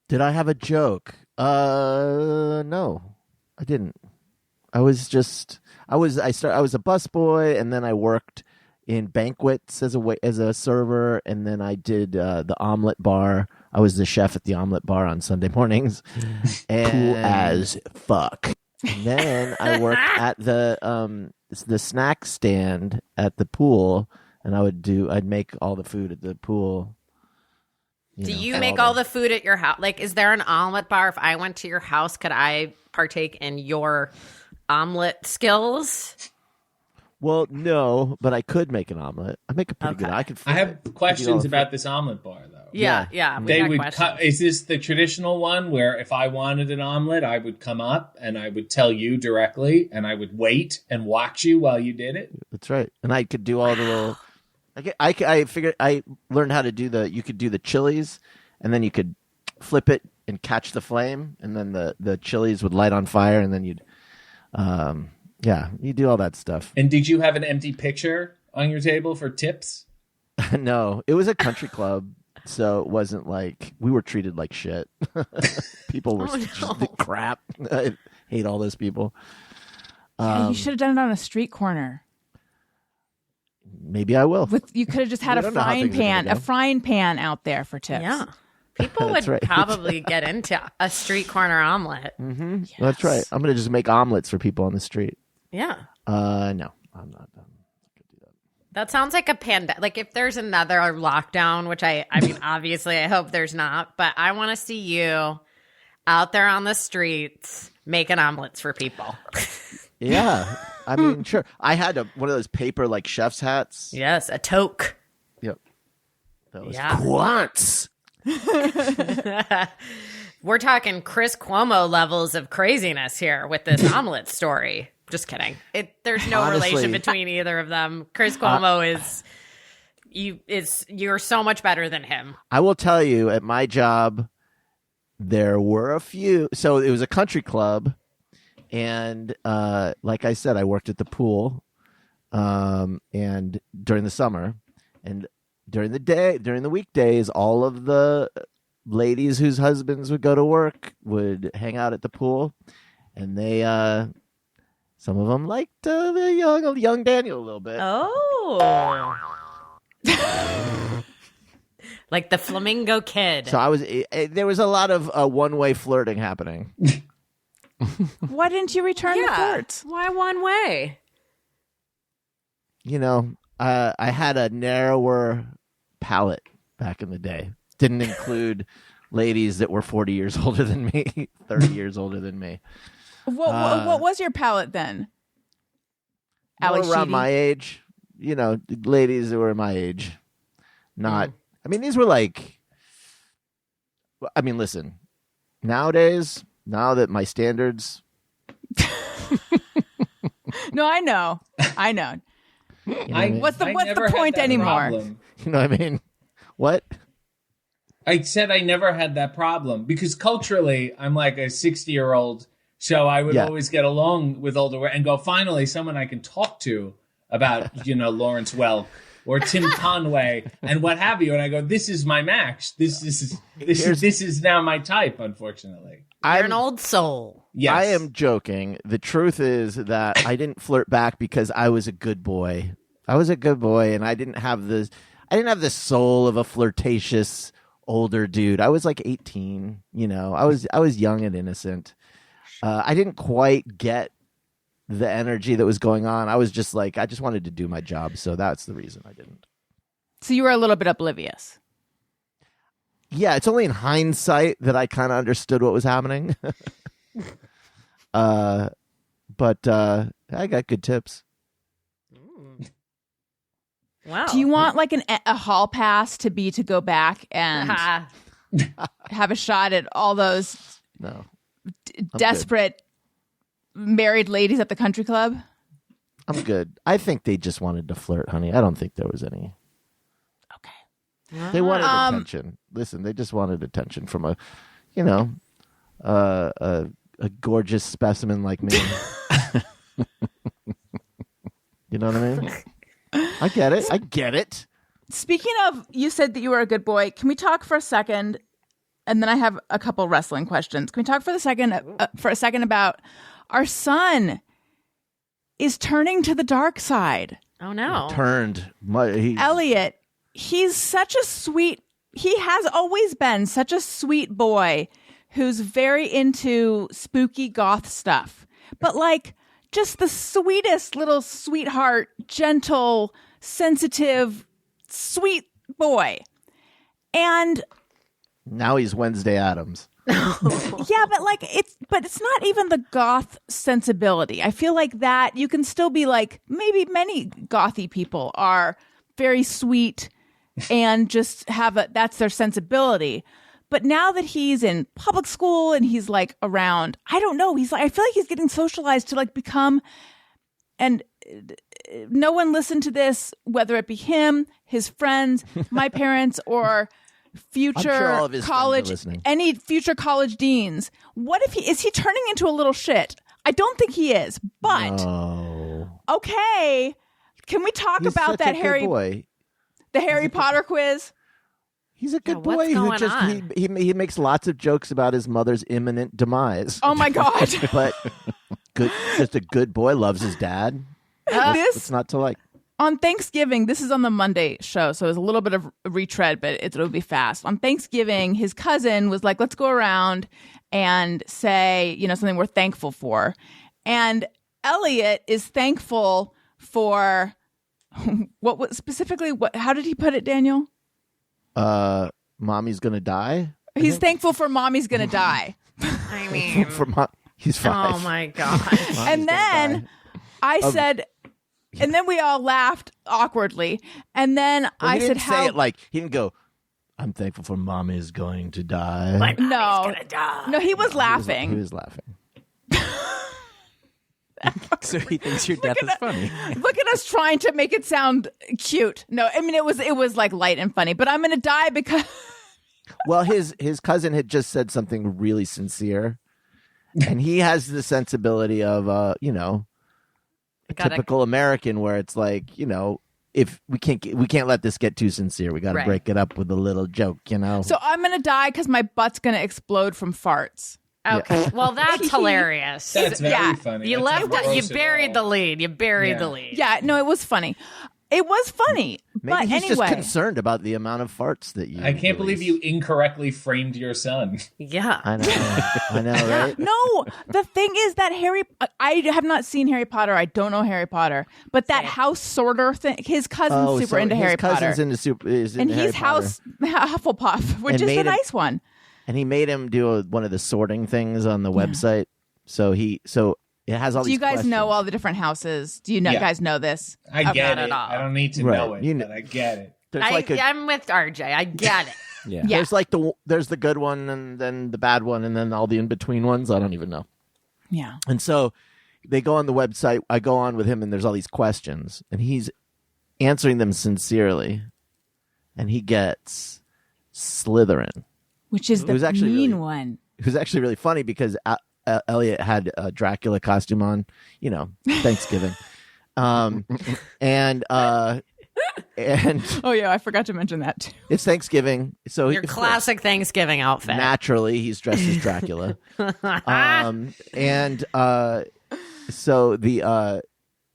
Did I have a joke? No, I didn't. I was a busboy, and then I worked in banquets as a server, and then I did the omelet bar. I was the chef at the omelet bar on Sunday mornings. And cool as fuck. And then I worked at the snack stand at the pool, and I'd make all the food at the pool. Do you make all the food at your house? Like, is there an omelet bar? If I went to your house, could I partake in your omelet skills? Well, no, but I could make an omelet. I make a pretty good. I have questions about this omelet bar, though. Yeah. They would is this the traditional one where if I wanted an omelet, I would come up and I would tell you directly, and I would wait and watch you while you did it? That's right. And I could do all the little... I figured I learned how to do you could do the chilies, and then you could flip it and catch the flame, and then the chilies would light on fire, and then you'd... you do all that stuff. And did you have an empty pitcher on your table for tips? No, it was a country club, so it wasn't like we were treated like shit. People were just crap. I hate all those people. You should have done it on a street corner. Maybe I will. You could have just had a frying pan out there for tips. Yeah. People would probably get into a street corner omelet. Mm-hmm. Yes. That's right. I'm going to just make omelets for people on the street. Yeah. No, I'm not done. That sounds like a pandemic. Like if there's another lockdown, which I mean, obviously I hope there's not, but I want to see you out there on the streets making omelets for people. Yeah. I mean, sure. I had one of those paper like chef's hats. Yes, a toque. Yep. That was quants. We're talking Chris Cuomo levels of craziness here with this omelet story. Just kidding. There's no relation between either of them. Chris Cuomo you're so much better than him. I will tell you, at my job, there were a few. So it was a country club, and like I said, I worked at the pool, and during the summer, and during the weekdays, all of the ladies whose husbands would go to work would hang out at the pool, and they some of them liked the young Daniel a little bit. Oh. Like the flamingo kid. So there was a lot of one-way flirting happening. Why didn't you return the flirt? Why one way? You know, I had a narrower palate back in the day. Didn't include ladies that were 40 years older than me, 30 years older than me. What was your palate then? Alex around my age, you know, ladies that were my age. Not, I mean, these were like, I mean, listen, nowadays, now that my standards. No, I know. You know what's the point anymore? Problem. You know what I mean? What? I said I never had that problem because culturally, I'm like a 60-year-old. So I would always get along with older and go, finally, someone I can talk to about, you know, Lawrence Welk or Tim Conway and what have you. And I go, this is my match. This is now my type, unfortunately. You're an old soul. Yes. I am joking. The truth is that I didn't flirt back because I was a good boy. And I didn't have the soul of a flirtatious older dude. I was like 18, you know. I was young and innocent. I didn't quite get the energy that was going on. I was just like, I just wanted to do my job. So that's the reason I didn't. So you were a little bit oblivious. Yeah, it's only in hindsight that I kind of understood what was happening. But I got good tips. Wow. Do you want like a hall pass to go back and have a shot at all those No. desperate married ladies at the country club? I'm good. I think they just wanted to flirt, honey. I don't think there was any. Okay. They wanted attention. Listen, they just wanted attention from a, a gorgeous specimen like me. You know what I mean? I get it. Speaking of, you said that you were a good boy. Can we talk for a second? And then I have a couple wrestling questions. Can we talk for a second about our son is turning to the dark side? Oh no. Elliot, he's such a sweet, he has always been such a sweet boy who's very into spooky goth stuff. But like just the sweetest little sweetheart, gentle, sensitive, sweet boy. And now he's Wednesday Addams. yeah, but it's not even the goth sensibility. I feel like that you can still be like, maybe many gothy people are very sweet and just that's their sensibility. But now that he's in public school and he's like around, I don't know, I feel like he's getting socialized to like become, and no one listened to this, whether it be him, his friends, my parents, or future college, any future college deans. What if is he turning into a little shit? I don't think he is, but okay. Can we talk about that the Harry Potter quiz? He's a good boy who just he makes lots of jokes about his mother's imminent demise. Oh my god! But just a good boy, loves his dad. It's not to like. On Thanksgiving, this is on the Monday show, so it was a little bit of a retread, but it'll be fast. On Thanksgiving, his cousin was like, let's go around and say, something we're thankful for. And Elliot is thankful for how did he put it, Daniel? Mommy's gonna die. He's thankful for mommy's gonna die. I mean, he's 5. Oh my god! And then I said, and then we all laughed awkwardly. And then I said, "How?" Say it like he didn't go. I'm thankful for mommy is going to die. Like, no, no, he was laughing. He was laughing. So he thinks your death is funny. Look at us trying to make it sound cute. No, I mean it was like light and funny. But I'm gonna die because. Well, his cousin had just said something really sincere, and he has the sensibility of a typical American where it's like if we can't let this get too sincere, we got to break it up with a little joke, So I'm gonna die because my butt's gonna explode from farts. Okay, well that's hilarious. That's very funny. You buried the lead. You buried the lead. Yeah, no, it was funny. It was funny. Maybe but he's anyway, just concerned about the amount of farts that you. I can't believe you incorrectly framed your son. Yeah, I know, right? No, the thing is that I have not seen Harry Potter. I don't know Harry Potter, but that house sorter thing. His cousin's super into Harry Potter. His cousin's into he's House Hufflepuff, which is a nice one. And he made him do one of the sorting things on the website. So it has all these. Do you guys questions. know all the different houses? Do you guys know this? I get it. I don't need to know it, but I get it. I'm with RJ. I get it. Yeah. There's like there's the good one and then the bad one and then all the in between ones. I don't even know. Yeah. And so they go on the website. I go on with him and there's all these questions and he's answering them sincerely, and he gets Slytherin. Which is the mean one. It was actually really funny because Elliot had a Dracula costume on, Thanksgiving. And oh yeah, I forgot to mention that too. It's Thanksgiving. So your classic Thanksgiving outfit. Naturally, he's dressed as Dracula. So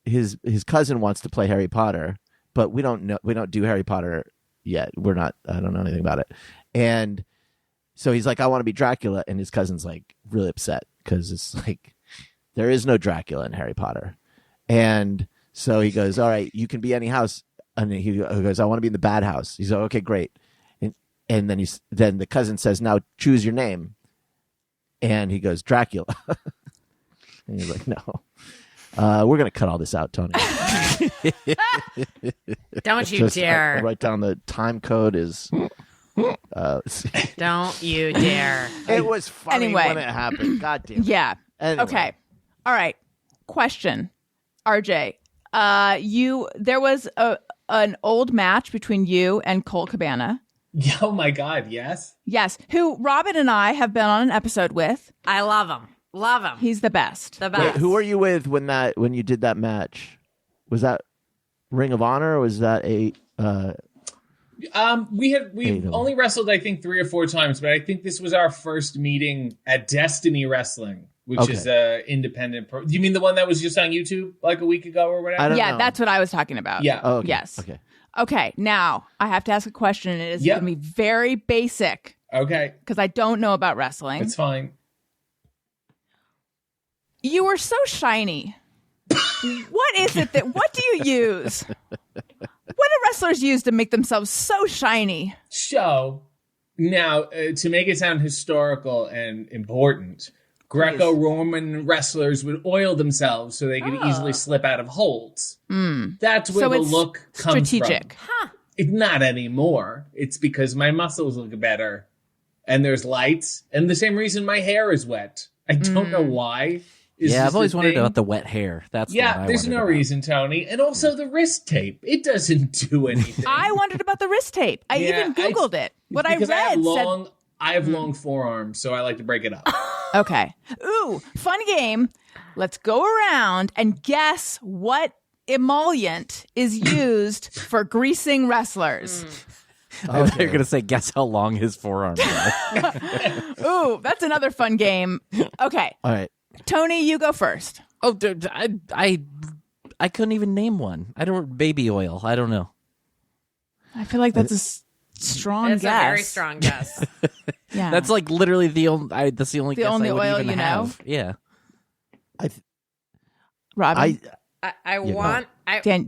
his cousin wants to play Harry Potter, but we don't do Harry Potter yet. I don't know anything about it. And so he's like, I want to be Dracula. And his cousin's like really upset because it's like, there is no Dracula in Harry Potter. And so he goes, all right, you can be any house. And he goes, I want to be in the bad house. He's like, okay, great. And then then the cousin says, now choose your name. And he goes, Dracula. And he's like, no, we're going to cut all this out, Tony. Don't you dare. Write down the time code is Don't you dare. It was funny Anyway. when it happened. God damn it. Yeah. Anyway. Okay. All right. Question, RJ. There was an old match between you and Cole Cabana. Oh my God, yes. Yes, who Robin and I have been on an episode with. I love him. Love him. He's the best. The Wait, best. who were you with when you did that match? Was that Ring of Honor or was that a We've only wrestled I think 3 or 4 times, but I think this was our first meeting at Destiny Wrestling, which is independent. You mean the one that was just on YouTube like a week ago or whatever? I don't Yeah, know. that's what I was talking about. Yeah. Oh, okay. Yes. Okay. Okay, now I have to ask a question, and it is Yep. going to be very basic Okay, because I don't know about wrestling. it's fine. You were so shiny. What is it what do you use? What do wrestlers use to make themselves so shiny? So now, to make it sound historical and important, Greco-Roman wrestlers would oil themselves so they could easily slip out of holds. That's where So the it's look comes strategic. from. It's not anymore. It's because my muscles look better, and there's lights, and the same reason my hair is wet. I don't know why. It's Yeah, just I've always a wondered thing. about the wet hair. That's the one Yeah, I there's wondered no about. reason, Tony. And also the wrist tape. It doesn't do anything. I wondered about the wrist tape. I even Googled it. What I because read said... I have long forearms, so I like to break it up. Okay. Ooh, fun game. Let's go around and guess what emollient is used for greasing wrestlers. I thought you were going to say, guess how long his forearms are. Ooh, that's another fun game. Okay. All right. Tony, you go first. Oh, dude, I couldn't even name one. I don't baby oil. I don't know. I feel like that's a strong It's guess. a very strong guess. Yeah. That's like literally the only. That's the only. The guess only I would oil even you know? have. Yeah. Robin. I want.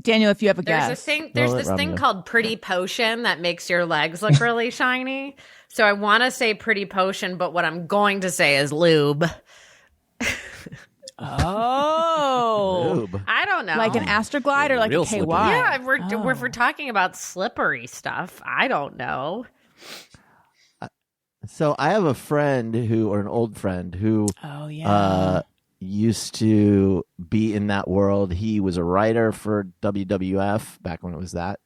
Daniel, if you have a There's guess. this thing. There's let this Robin thing go. called Pretty Potion that makes your legs look really shiny. So I want to say Pretty Potion, but what I'm going to say is lube. Oh. Lube. I don't know. Like an Astroglide or like Real a KY? slippery. Yeah, if we're talking about slippery stuff, I don't know. So I have a friend or an old friend who Oh, yeah. used to be in that world. He was a writer for WWF back when it was that.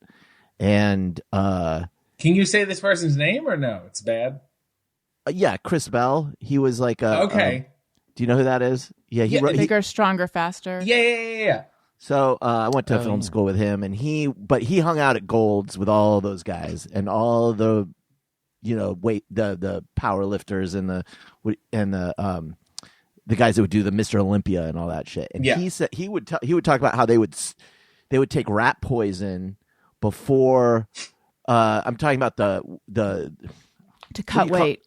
And Can you say this person's name or no? It's bad. yeah, Chris Bell. He was like a Okay. do you know who that is? Yeah, he Yeah, wrote. Bigger, stronger, faster. Yeah. So I went to film school with him, and he hung out at Gold's with all those guys and all the, the power lifters and the guys that would do the Mr. Olympia and all that shit. And Yeah. he said he would talk about how they would take rat poison before. I'm talking about the To cut What do you weight.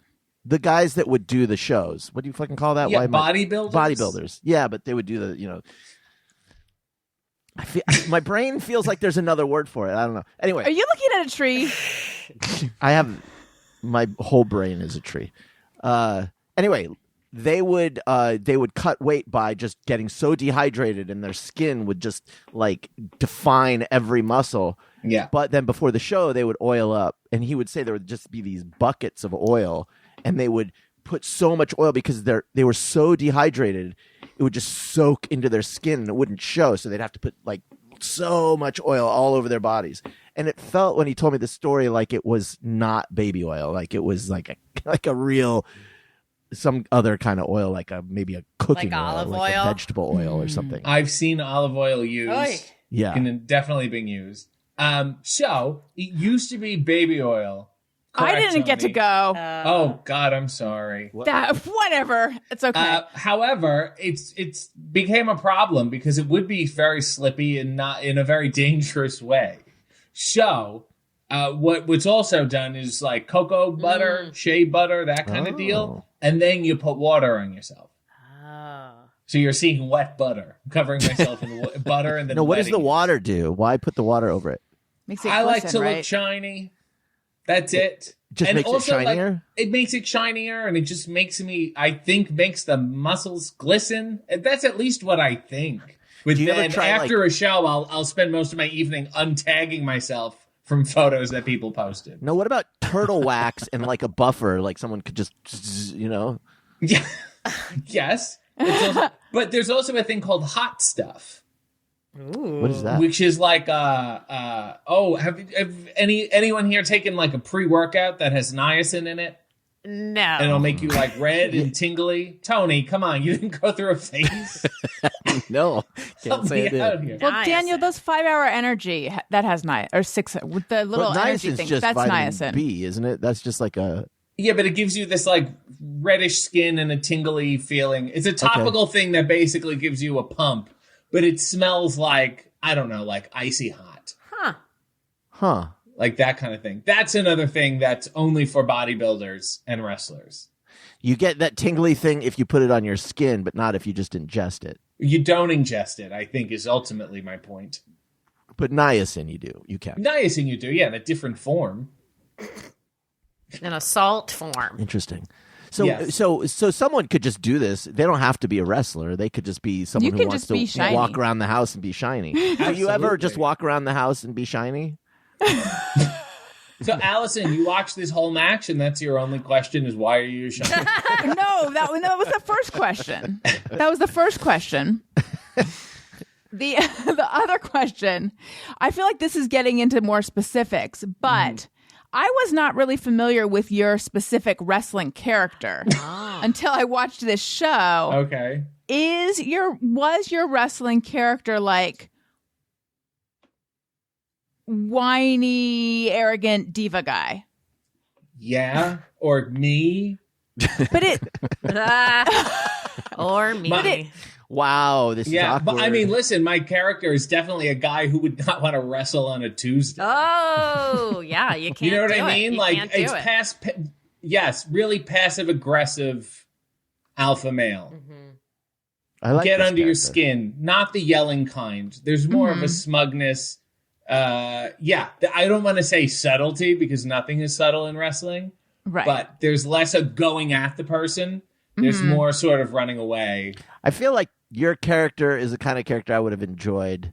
the guys that would do the shows. What do you fucking call that? Yeah, Why am I- bodybuilders? Bodybuilders. Yeah, but they would do the. I feel my brain feels like there's another word for it. I don't know. Anyway, Are you looking at a tree? I have my whole brain is a tree. Anyway, they would cut weight by just getting so dehydrated, and their skin would just like define every muscle. Yeah. But then before the show, they would oil up, and he would say there would just be these buckets of oil, and they would put so much oil because they were so dehydrated, it would just soak into their skin and it wouldn't show. So they'd have to put like so much oil all over their bodies. And it felt when he told me the story like it was not baby oil, like it was like a real some other kind of oil, like maybe a cooking Like oil, olive like a oil? vegetable oil or something. I've seen olive oil used. Oy. Yeah. And definitely being used. So it used to be baby oil. I Correct, didn't get to Tony? go. Oh God, I'm sorry. Whatever. It's okay. However, it's became a problem because it would be very slippy and not in a very dangerous way. So, what's also done is like cocoa butter, shea butter, that kind of deal, and then you put water on yourself. Oh. So you're seeing wet butter, covering myself in butter, and then No, what does the wetting it. water do? Why put the water over it? Makes it I like glisten, to right? look shiny. That's it. Just And makes it also, like, shinier? it makes it shinier, and it just makes me. I think makes the muscles glisten. And that's at least what I think. But Do you ever then try, after a show, I'll spend most of my evening untagging myself from photos that people posted. No, what about turtle wax and like a buffer? Like someone could just, you know. Yeah. Yes. But there's also a thing called hot stuff. Ooh. What is that? Which is like have anyone here taken like a pre-workout that has niacin in it? No. And it'll make you like red and tingly? Tony, come on, you didn't go through a phase? No, can't say I Help me out did. here. Well, Niacin. Daniel, those 5-hour energy that has niacin, or 6 with the little But energy niacin's thing. just That's vitamin niacin. B, isn't it? That's just like a. Yeah, but it gives you this like reddish skin and a tingly feeling. It's a topical thing that basically gives you a pump, but it smells like, I don't know, like icy hot. Huh. Like that kind of thing. That's another thing that's only for bodybuilders and wrestlers. You get that tingly thing if you put it on your skin, but not if you just ingest it. You don't ingest it, I think, is ultimately my point. But niacin, you do. You can. Niacin you do, yeah, in a different form. In a salt form. Interesting. So, Yes. so someone could just do this. They don't have to be a wrestler. They could just be someone You who can wants just be to shiny. walk around the house and be shiny. Do you ever Absolutely. just walk around the house and be shiny? So, Allison, you watched this whole match, and that's your only question is why are you shiny? No, that was the first question. That was the first question. The other question, I feel like this is getting into more specifics, but I was not really familiar with your specific wrestling character until I watched this show. Okay. Was your wrestling character like whiny, arrogant diva guy? Yeah, or me. But it Or me. Wow, this is Yeah, awkward. but I mean, listen, my character is definitely a guy who would not want to wrestle on a Tuesday. Oh, yeah. You can't You know what do I mean? It. You Like can't do it's it. yes, really passive aggressive alpha male. I like Get this under your character. skin, not the yelling kind. There's more of a smugness. I don't want to say subtlety because nothing is subtle in wrestling, right. but there's less of going at the person. There's more sort of running away. I feel like your character is the kind of character I would have enjoyed,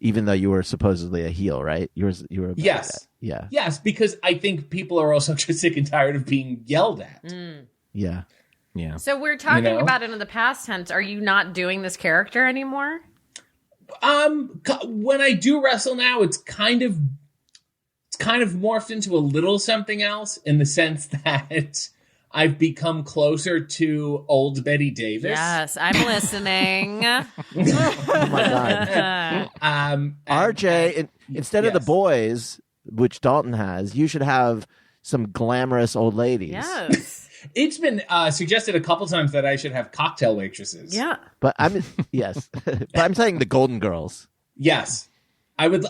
even though you were supposedly a heel, right? You were. A bad Yes. guy. Yeah. Yes, because I think people are also just sick and tired of being yelled at. Yeah. Yeah. So we're talking You know? about it in the past tense. Are you not doing this character anymore? When I do wrestle now, it's kind of morphed into a little something else in the sense that I've become closer to old Betty Davis. Yes, I'm listening. Oh my God. RJ, instead of the Yes. boys, which Dalton has, you should have some glamorous old ladies. Yes. It's been suggested a couple times that I should have cocktail waitresses. Yeah. But I'm yes, but I'm saying the Golden Girls. Yes. I would.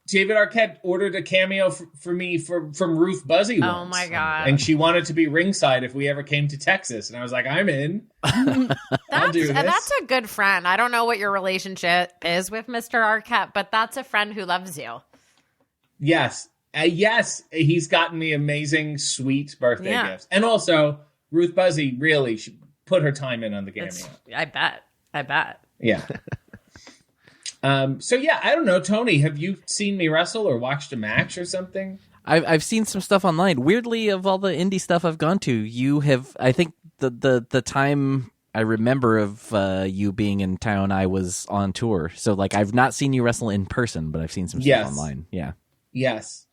David Arquette ordered a cameo for me from Ruth Buzzy once. Oh my God. And she wanted to be ringside if we ever came to Texas, and I was like, I'm in. I'll do this. And that's a good friend. I don't know what your relationship is with Mr. Arquette, but that's a friend who loves you. Yes. Yes, he's gotten me amazing, sweet birthday Yeah. gifts. And also, Ruth Buzzy really should put her time in on the cameo. I bet. Yeah. So, yeah, I don't know. Tony, have you seen me wrestle or watched a match or something? I've seen some stuff online. Weirdly, of all the indie stuff I've gone to, you have. I think the time I remember of you being in town, I was on tour. So like I've not seen you wrestle in person, but I've seen some Yes. stuff online. Yeah. Yes.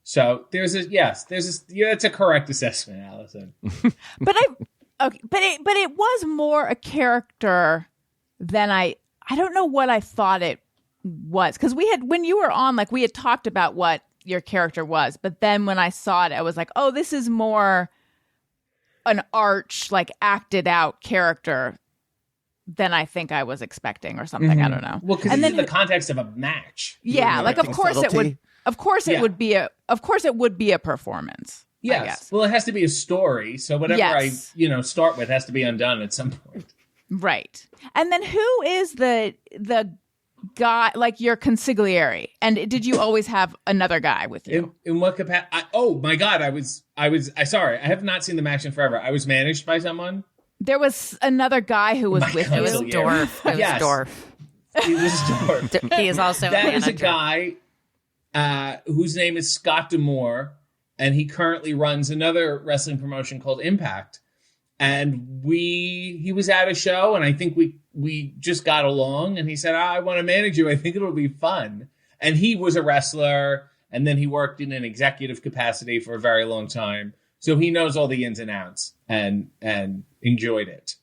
So it's a correct assessment, Allison. But it was more a character than I don't know what I thought it was, because when you were on, like, we had talked about what your character was, but then when I saw it, I was like, oh, this is more an arch, like, acted out character than I think I was expecting or something. I don't know. Well, because it's in the context of a match. Yeah, like, of course it would. Of course Yeah. it would be a performance. I Yes. guess. Well, it has to be a story. So whatever Yes. I start with has to be undone at some point. Right. And then who is the guy, like, your consigliere? And did you always have another guy with you? In what capacity? Oh my God! I sorry. I have not seen the match in forever. I was managed by someone. There was another guy who was My with It was you. consigliere. Dorf. It was Yes. Dorf. He was Dorf. He is also a That is a manager. guy. whose name is Scott D'Amore, and he currently runs another wrestling promotion called Impact. And he was at a show, and I think we just got along, and he said, I want to manage you. I think it'll be fun. And he was a wrestler, and then he worked in an executive capacity for a very long time. So he knows all the ins and outs and enjoyed it.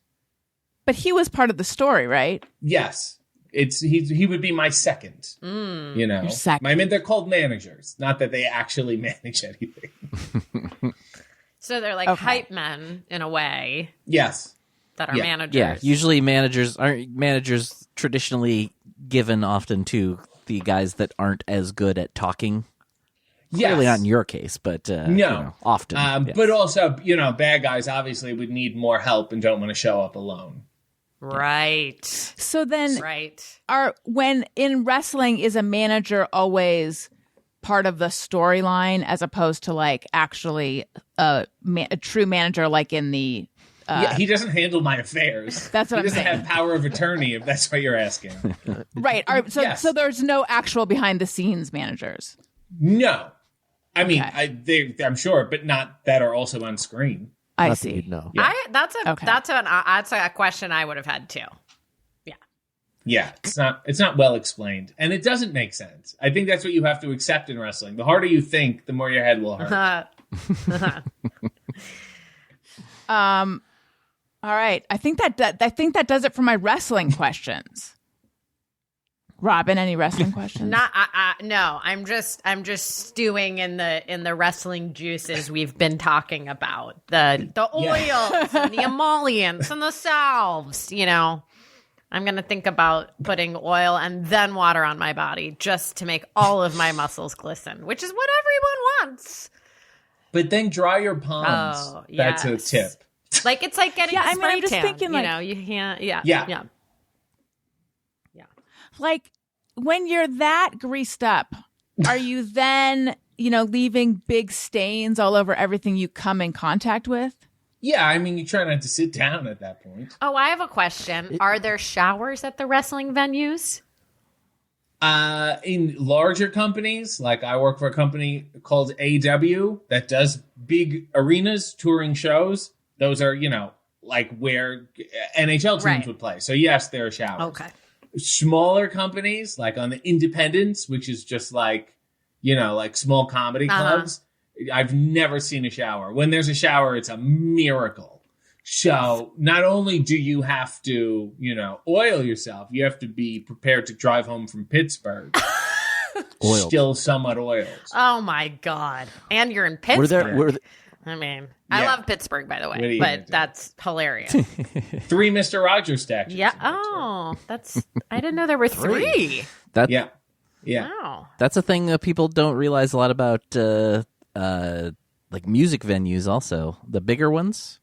But he was part of the story, right? Yes. He would be my second. You know. Your second. I mean, they're called managers, not that they actually manage anything. So they're like Okay. hype men in a way Yes. that are Yeah. managers. Yeah, usually managers traditionally given often to the guys that aren't as good at talking. Clearly Yes. not in your case, but No. often. Yes. But also, bad guys obviously would need more help and don't want to show up alone. Right. So then, Right. when in wrestling, is a manager always part of the storyline as opposed to like actually a true manager, like in the Yeah, he doesn't handle my affairs. That's what he I'm doesn't saying. have power of attorney, if that's what you're asking. right? So Yes. so there's no actual behind the scenes managers. No. I mean, Okay. I'm sure, but not that are also on screen. I Not that see. you'd know. Yeah. That's Okay. a question I would have had too. Yeah, it's not well explained, and it doesn't make sense. I think that's what you have to accept in wrestling. The harder you think, the more your head will hurt. All right. I think that does it for my wrestling questions. Robin, any wrestling questions? No. I'm just stewing in the wrestling juices we've been talking about. The oils and the emollients and the salves, I'm going to think about putting oil and then water on my body just to make all of my muscles glisten, which is what everyone wants. But then dry your palms. Oh, That's a yes. tip. Like it's like getting Yeah, a I mean, spray I'm just tan, thinking, like- you can't. Yeah. Yeah. Like when you're that greased up, are you then, leaving big stains all over everything you come in contact with? Yeah, I mean, you try not to sit down at that point. Oh, I have a question. Are there showers at the wrestling venues? In larger companies, like I work for a company called AW that does big arenas, touring shows. Those are, like where NHL teams Right. would play. So yes, there are showers. Okay. Smaller companies, like on the Independents, which is just like, like small comedy clubs. I've never seen a shower. When there's a shower, it's a miracle. So not only do you have to, oil yourself, you have to be prepared to drive home from Pittsburgh. Oiled. Still somewhat oiled. Oh my God. And you're in Pittsburgh. Were there I mean, I Yeah. love Pittsburgh, by the What are way, you gonna but do? that's hilarious. 3 Mr. Rogers statues. Yeah. in Pittsburgh. Oh, I didn't know there were 3. That Yeah. Yeah. Wow. That's a thing that people don't realize a lot about, like music venues. Also, the bigger ones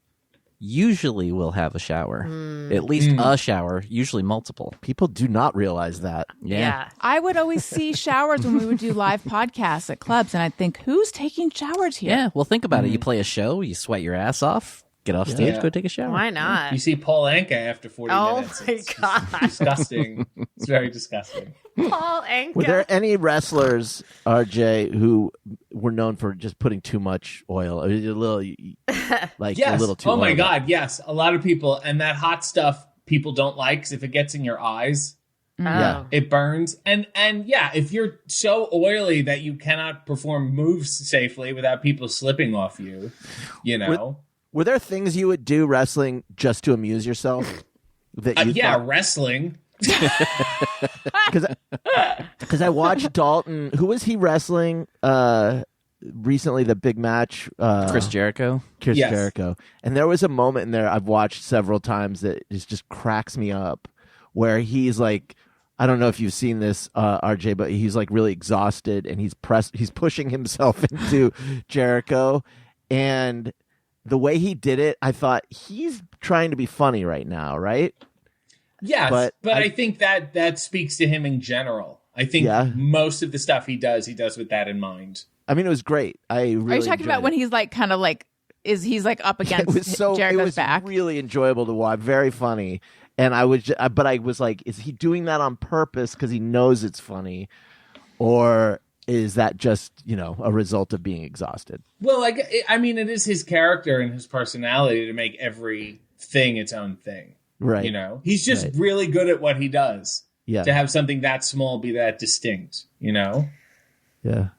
usually will have a shower, at least a shower, usually multiple. people do not realize that. Yeah. I would always see showers when we would do live podcasts at clubs, and I'd think, who's taking showers here? Yeah, well, think about it. You play a show, you sweat your ass off, get off stage, Yeah. go take a shower. Why not? You see Paul Anka after 40 Oh minutes. my It's God. disgusting. It's very disgusting. Paul Anka. Were there any wrestlers, RJ, who were known for just putting too much oil? A little, like Yes. a little too. Oh my oily? God. Yes. A lot of people, and that hot stuff people don't like, 'cause if it gets in your eyes, Yeah. it burns. And yeah, if you're so oily that you cannot perform moves safely without people slipping off you, Were there things you would do wrestling just to amuse yourself? That you yeah, wrestling. because I watched Dalton. Who was he wrestling recently? The big match, Chris Jericho. Chris Yes. Jericho. And there was a moment in there I've watched several times that just cracks me up, where he's like, I don't know if you've seen this, RJ, but he's like really exhausted and he's pushing himself into Jericho, and the way he did it, I thought he's trying to be funny right now, right? Yes, But but I- I think that speaks to him in general. I think Yeah. most of the stuff he does with that in mind. I mean, it was great. I really Are you talking enjoyed about when it. he's like kind of like he's like up It against was so Jericho's it was back? really enjoyable to watch, very funny. And I was like, is he doing that on purpose because he knows it's funny, or is that just, a result of being exhausted? Well, I mean, it is his character and his personality to make everything its own thing. Right. He's just really good at what he does. Yeah. To have something that small be that distinct, Yeah.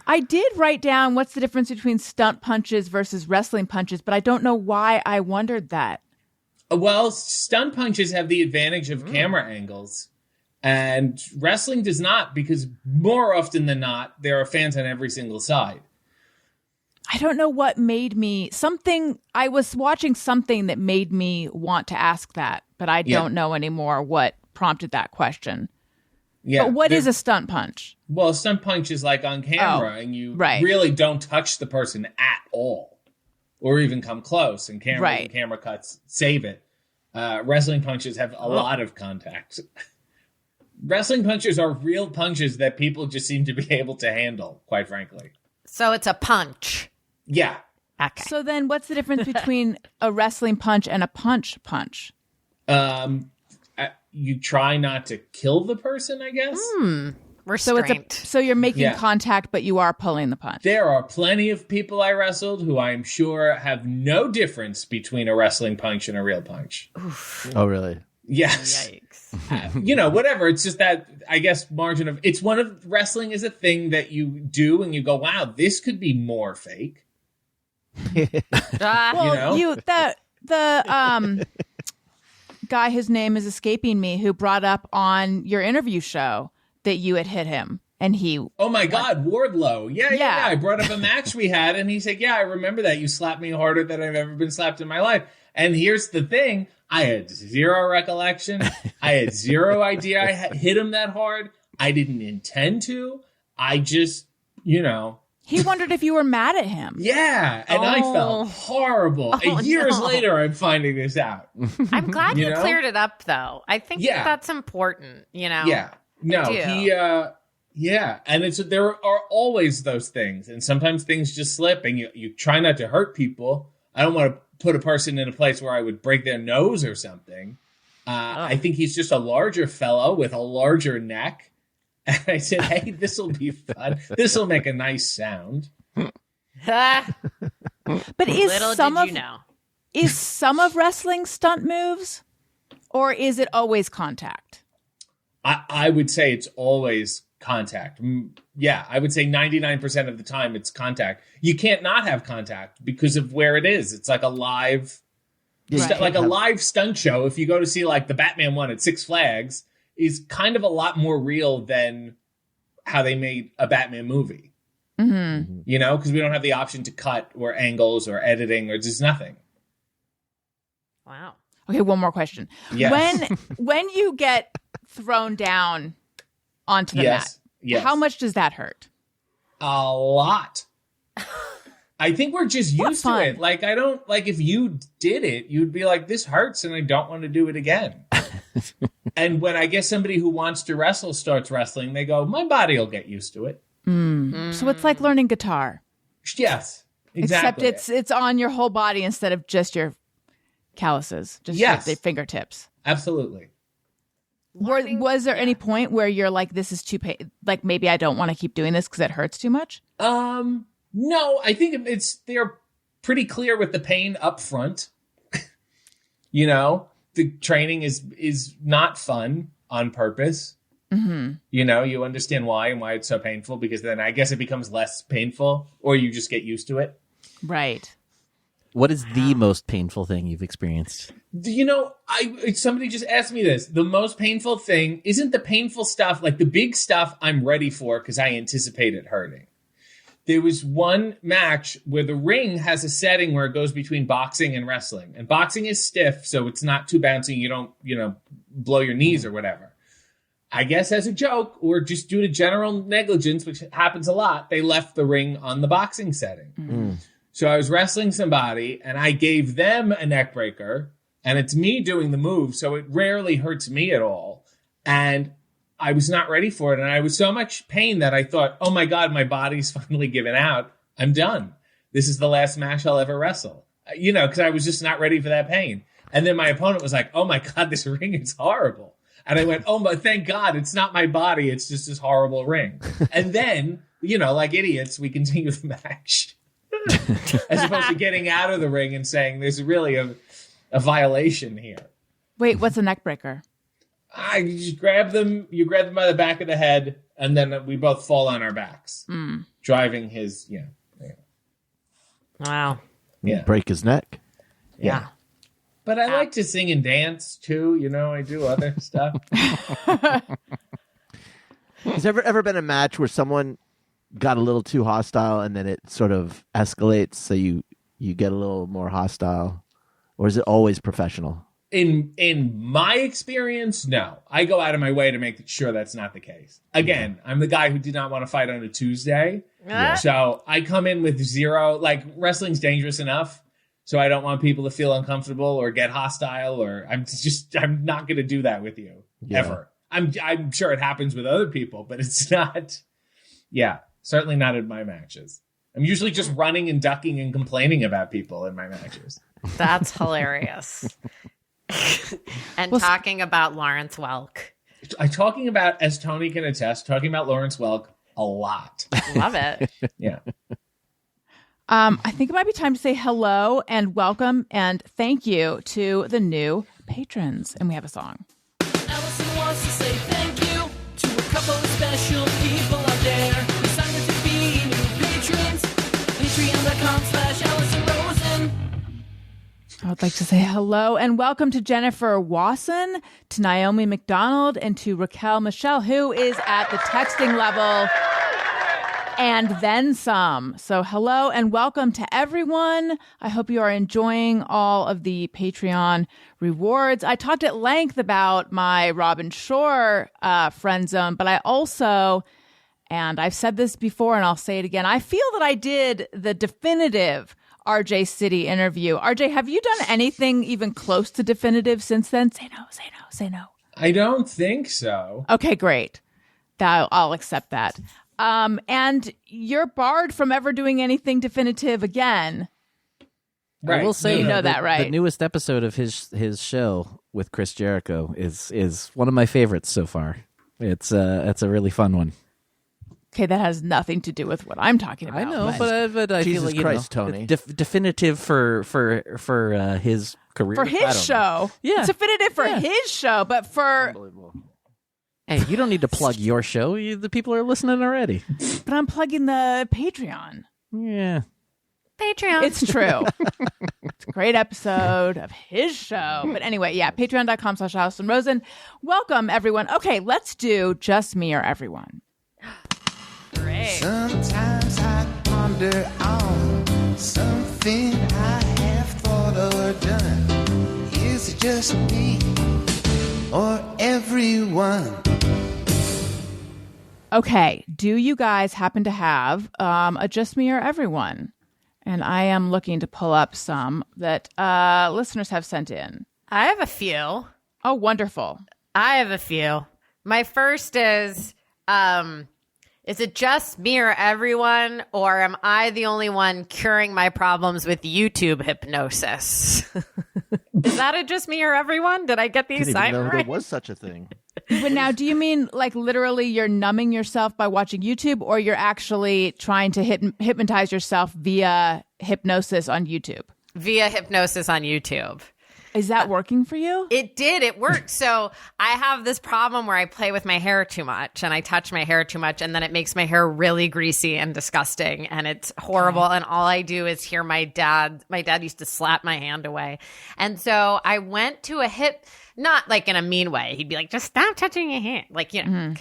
I did write down what's the difference between stunt punches versus wrestling punches, but I don't know why I wondered that. Well, stunt punches have the advantage of camera angles, and wrestling does not, because more often than not, there are fans on every single side. I don't know what made me I was watching something that made me want to ask that, but I don't know anymore what prompted that question. Yeah. But what is a stunt punch? Well, a stunt punch is like on camera, and you really don't touch the person at all, or even come close, and camera cuts save it. Wrestling punches have a lot of contact. Wrestling punches are real punches that people just seem to be able to handle, quite frankly. So it's a punch. Yeah. Okay. So then what's the difference between a wrestling punch and a punch? You try not to kill the person, I guess. Restraint. So you're making contact, but you are pulling the punch. There are plenty of people I wrestled who I'm sure have no difference between a wrestling punch and a real punch. Oof. Oh, really? Yes. Yikes. Whatever. It's just that, I guess, margin of... It's one of... Wrestling is a thing that you do and you go, wow, this could be more fake. The guy whose name is escaping me who brought up on your interview show that you had hit him and he... Oh my God, Wardlow. Yeah. I brought up a match we had and he said, yeah, I remember that. You slapped me harder than I've ever been slapped in my life. And here's the thing. I had zero recollection. I had zero idea I hit him that hard. I didn't intend to. I just, He wondered if you were mad at him. Yeah, and I felt horrible. Years later, I'm finding this out. I'm glad you cleared it up, though. I think that's important, Yeah. No, and there are always those things, and sometimes things just slip, and you try not to hurt people. I don't want to put a person in a place where I would break their nose or something. I think he's just a larger fellow with a larger neck. And I said, hey, this will be fun. This will make a nice sound. But is some of wrestling stunt moves, or is it always contact? I would say it's always contact. Yeah, I would say 99% of the time it's contact. You can't not have contact because of where it is. It's like a live, live stunt show. If you go to see like the Batman one at Six Flags, is kind of a lot more real than how they made a Batman movie. Mm-hmm. Because we don't have the option to cut or angles or editing or just nothing. Wow. Okay, one more question. Yes. When you get thrown down onto the mat, how much does that hurt? A lot. I think we're just used to it. Like, I don't, like, if you did it, you'd be like, this hurts and I don't want to do it again. And when I guess somebody who wants to wrestle starts wrestling, they go, my body will get used to it. So it's like learning guitar. Yes, exactly. Except it's on your whole body instead of just your calluses, just your fingertips. Absolutely. Was there any point where you're like, this is too like maybe I don't want to keep doing this because it hurts too much? No, I think they're pretty clear with the pain up front. The training is not fun on purpose. Mm-hmm. You understand why and why it's so painful, because then I guess it becomes less painful, or you just get used to it. Right. What is the most painful thing you've experienced? Somebody just asked me this. The most painful thing isn't the painful stuff, like the big stuff I'm ready for because I anticipate it hurting. There was one match where the ring has a setting where it goes between boxing and wrestling. And boxing is stiff, so it's not too bouncy. You don't, blow your knees or whatever. I guess as a joke, or just due to general negligence, which happens a lot, they left the ring on the boxing setting. Mm-hmm. So I was wrestling somebody, and I gave them a neck breaker, and it's me doing the move, so it rarely hurts me at all. And I was not ready for it, and I was so much pain that I thought, oh my God, my body's finally given out. I'm done. This is the last match I'll ever wrestle. Because I was just not ready for that pain. And then my opponent was like, oh my God, this ring is horrible. And I went, oh my, thank God, it's not my body, it's just this horrible ring. And then like idiots, we continue the match. As opposed to getting out of the ring and saying there's really a violation here. Wait, what's a neck breaker? You just grab them. You grab them by the back of the head, and then we both fall on our backs, driving his. Wow. Yeah. Break his neck. Yeah. But I like to sing and dance too. I do other stuff. Has there ever been a match where someone got a little too hostile and then it sort of escalates, so you get a little more hostile, or is it always professional? In my experience, no. I go out of my way to make sure that's not the case. Again, I'm the guy who did not want to fight on a Tuesday. Yeah. So I come in with zero, wrestling's dangerous enough. So I don't want people to feel uncomfortable or get hostile, or I'm not going to do that with you ever. I'm sure it happens with other people, but it's not. Yeah, certainly not in my matches. I'm usually just running and ducking and complaining about people in my matches. That's hilarious. And talking about Lawrence Welk. I'm talking about, as Tony can attest, talking about Lawrence Welk a lot. Love it. Yeah. I think it might be time to say hello and welcome and thank you to the new patrons. And we have a song. Allison wants to say thank you to a couple of special people out there who signed up to be new patrons. Patreon.com/Allison Rosen. I would like to say hello and welcome to Jennifer Wasson, to Naomi McDonald, and to Raquel Michelle, who is at the texting level and then some. So hello and welcome to everyone. I hope you are enjoying all of the Patreon rewards. I talked at length about my Robin Shorr friend zone, but I also, and I've said this before and I'll say it again, I feel that I did the definitive RJ City interview. RJ, have you done anything even close to definitive since then? Say no, say no, say no. I don't think so. Okay, great. I'll accept that. And you're barred from ever doing anything definitive again. Right. I will say, You know that, right? The newest episode of his show with Chris Jericho is one of my favorites so far. It's a really fun one. Okay, that has nothing to do with what I'm talking about. I know, but I Jesus feel like Christ, Tony. definitive for his career, for I his don't know. show. Yeah. It's definitive for his show, but for Hey, you don't need to plug your show. The people are listening already. but I'm plugging the Patreon. Yeah. Patreon. It's true. It's a great episode of his show. But anyway, yeah, patreon.com/Allison Rosen. Welcome, everyone. Okay, let's do Just Me or Everyone. Great. Sometimes I ponder on something I have thought or done. Is it just me or everyone? Okay, do you guys happen to have a Just Me or Everyone? And I am looking to pull up some that listeners have sent in. I have a few. Oh, wonderful. I have a few. My first is it just me or everyone, or am I the only one curing my problems with YouTube hypnosis? Is that a just me or everyone? Did I get the I didn't even assignment know right? there was such a thing. But now, do you mean like literally you're numbing yourself by watching YouTube, or you're actually trying to hypnotize yourself via hypnosis on YouTube? Via hypnosis on YouTube. Is that working for you? It did. It worked. So I have this problem where I play with my hair too much and I touch my hair too much, and then it makes my hair really greasy and disgusting, and it's horrible. And all I do is hear my dad used to slap my hand away. And so I went to not like in a mean way. He'd be like, just stop touching your hand. Like, you know. Mm-hmm.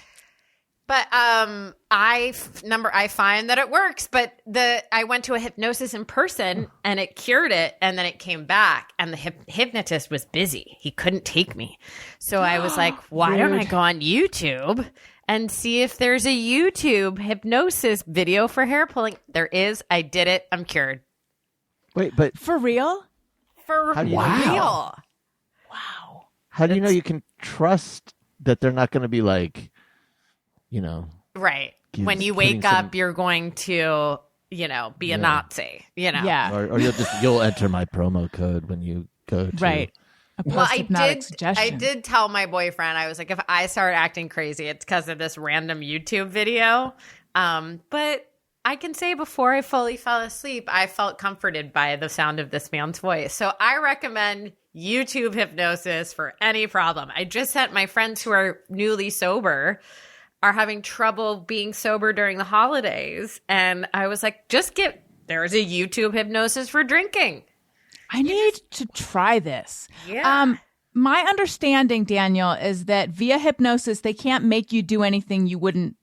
But I find that it works. But I went to a hypnosis in person and it cured it, and then it came back, and the hypnotist was busy. He couldn't take me. So I was like, why don't I go on YouTube and see if there's a YouTube hypnosis video for hair pulling? There is. I did it. I'm cured. Wait, but For real? For How do you real. know? Wow. how do you know you can trust that they're not going to be like, Right. When you putting wake up, some- you're going to, be a Nazi, Yeah. or you'll enter my promo code when you go to Right. A Well, post-hypnotic suggestion. I did tell my boyfriend, I was like, if I start acting crazy, it's because of this random YouTube video. But I can say before I fully fell asleep, I felt comforted by the sound of this man's voice. So I recommend YouTube hypnosis for any problem. I just sent my friends who are newly sober are having trouble being sober during the holidays. And I was like, there's a YouTube hypnosis for drinking. I need to try this. Yeah. My understanding, Daniel, is that via hypnosis, they can't make you do anything you wouldn't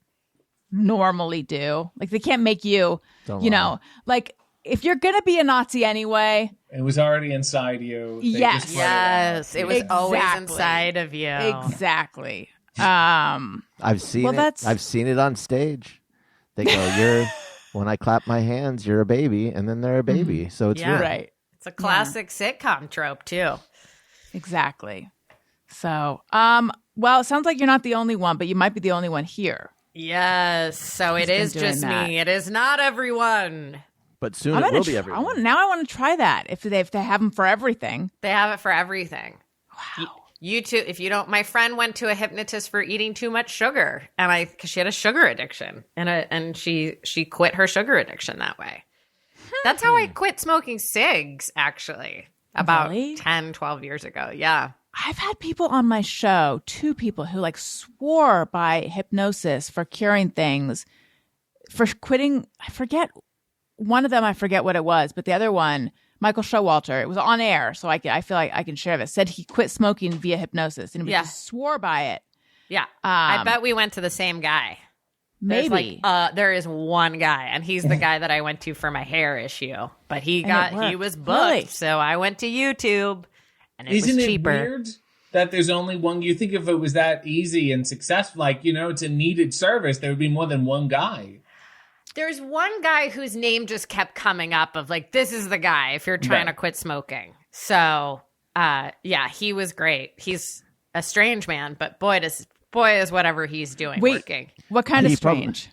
normally do. Like they can't make you, like if you're going to be a Nazi anyway. It was already inside you. They Yes. just let it out. It was always inside of you. Exactly. I've seen it. I've seen it on stage. They go, when I clap my hands, you're a baby, and then they're a baby. So it's real. Right. It's a classic sitcom trope, too. Exactly. So, well, it sounds like you're not the only one, but you might be the only one here. Yes. So it is just me. It is not everyone. But soon it will be everyone. I want to try that if they have them for everything. They have it for everything. Wow. You too. If you don't, my friend went to a hypnotist for eating too much sugar, and because she had a sugar addiction, and she quit her sugar addiction that way. That's how I quit smoking cigs, actually, about Really? 10, 12 years ago. Yeah. I've had people on my show, 2 people who like swore by hypnosis for curing things, for quitting. I forget one of them. I forget what it was, but the other one, Michael Showalter, it was on air, so I feel like I can share this. Said he quit smoking via hypnosis, and he just swore by it. Yeah. I bet we went to the same guy. Maybe there is one guy, and he's the guy that I went to for my hair issue. But he was booked, Really? so I went to YouTube, and Isn't was it cheaper. weird that there's only one? You think if it was that easy and successful, it's a needed service, there would be more than one guy. There's one guy whose name just kept coming up of like, this is the guy if you're trying to quit smoking. So, he was great. He's a strange man, but boy is whatever he's doing working. What kind of strange?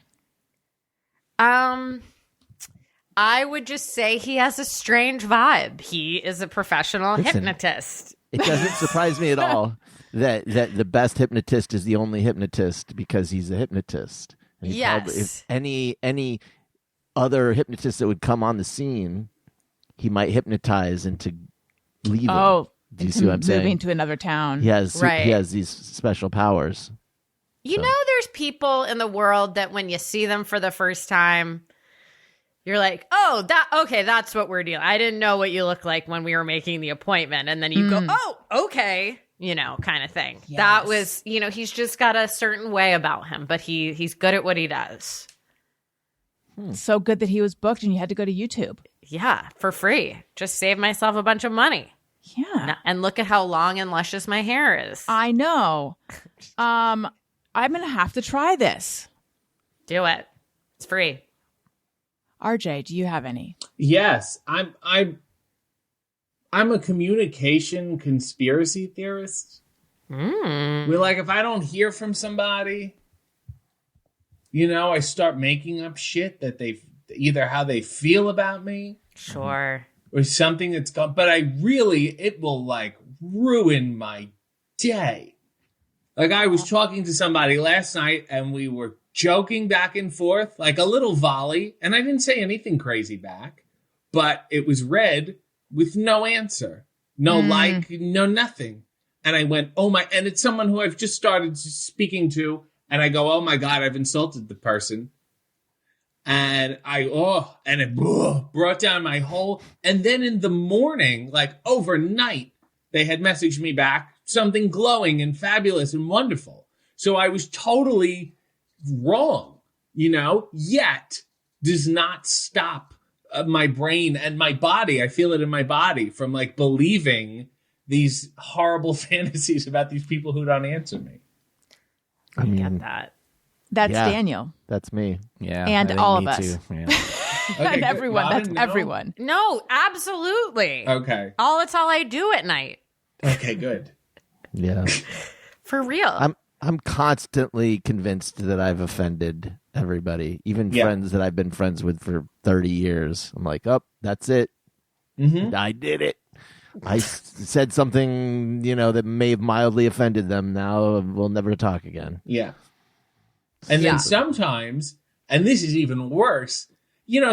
I would just say he has a strange vibe. He is a professional hypnotist. It doesn't surprise me at all that the best hypnotist is the only hypnotist because he's a hypnotist. And if any other hypnotist that would come on the scene, he might hypnotize into leaving. Oh, do you see what I'm saying? Moving to another town. He has these special powers. You know, there's people in the world that when you see them for the first time, you're like, oh, that's what we're dealing. I didn't know what you looked like when we were making the appointment. And then you go, oh, okay. Kind of thing. Yes. That was, he's just got a certain way about him, but he's good at what he does. So good that he was booked and you had to go to YouTube. Yeah, for free. Just save myself a bunch of money. Yeah. And look at how long and luscious my hair is. I know. I'm going to have to try this. Do it. It's free. RJ, do you have any? Yes, I'm a communication conspiracy theorist. We're like, if I don't hear from somebody, I start making up shit that either how they feel about me. Sure. Or something that's gone. But it will like ruin my day. Like I was talking to somebody last night and we were joking back and forth, like a little volley. And I didn't say anything crazy back, but it was read with no answer, no like, no nothing. And I went, oh my, and it's someone who I've just started speaking to. And I go, oh my God, I've insulted the person. And it brought down my whole, and then in the morning, like overnight, they had messaged me back something glowing and fabulous and wonderful. So I was totally wrong, yet does not stop my brain and my body. I feel it in my body from like believing these horrible fantasies about these people who don't answer me. I get that. That's Daniel. That's me. Yeah. And all of us. Too. Yeah. And everyone. That's everyone. No, absolutely. Okay. It's all I do at night. Okay, good. Yeah. For real. I'm constantly convinced that I've offended everybody, even friends that I've been friends with for 30 years. I'm like, oh, that's it. Mm-hmm. I did it. I said something, that may have mildly offended them. Now we'll never talk again. Yeah. And then sometimes, And this is even worse.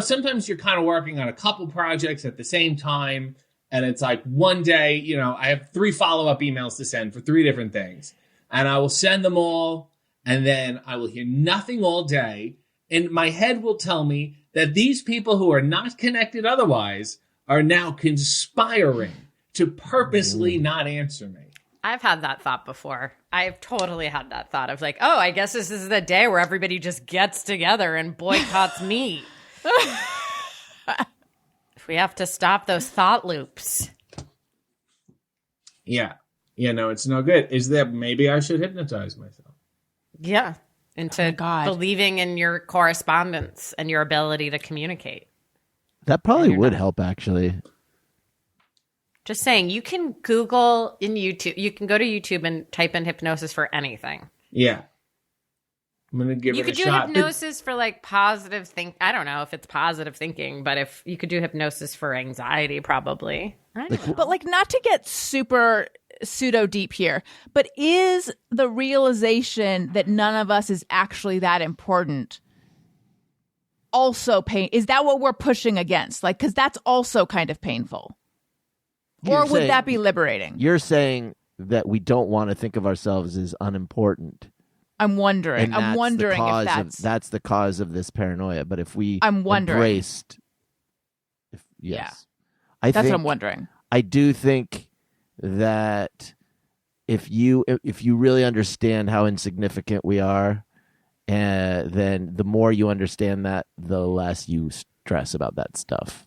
Sometimes you're kind of working on a couple projects at the same time. And it's like one day, I have 3 follow-up emails to send for 3 different things. And I will send them all. And then I will hear nothing all day. And my head will tell me that these people who are not connected otherwise are now conspiring to purposely not answer me. I've had that thought before. I've totally had that thought of like, oh, I guess this is the day where everybody just gets together and boycotts me. We have to stop those thought loops. Yeah. It's no good. Is that maybe I should hypnotize myself? Yeah. Into believing in your correspondence and your ability to communicate. That probably would help, actually. Just saying, you can Google in YouTube. You can go to YouTube and type in hypnosis for anything. Yeah. I'm going to give it a shot. You could do hypnosis for like positive think. I don't know if it's positive thinking, but if you could do hypnosis for anxiety, probably. But like, not to get super pseudo deep here, but is the realization that none of us is actually that important also pain? Is that what we're pushing against? Like, because that's also kind of painful. Or would that be liberating? You're saying that we don't want to think of ourselves as unimportant. I'm wondering. I'm wondering if that's the cause of this paranoia. But if we embraced, yes, that's what I'm wondering. I do think that if you really understand how insignificant we are, then the more you understand that, the less you stress about that stuff.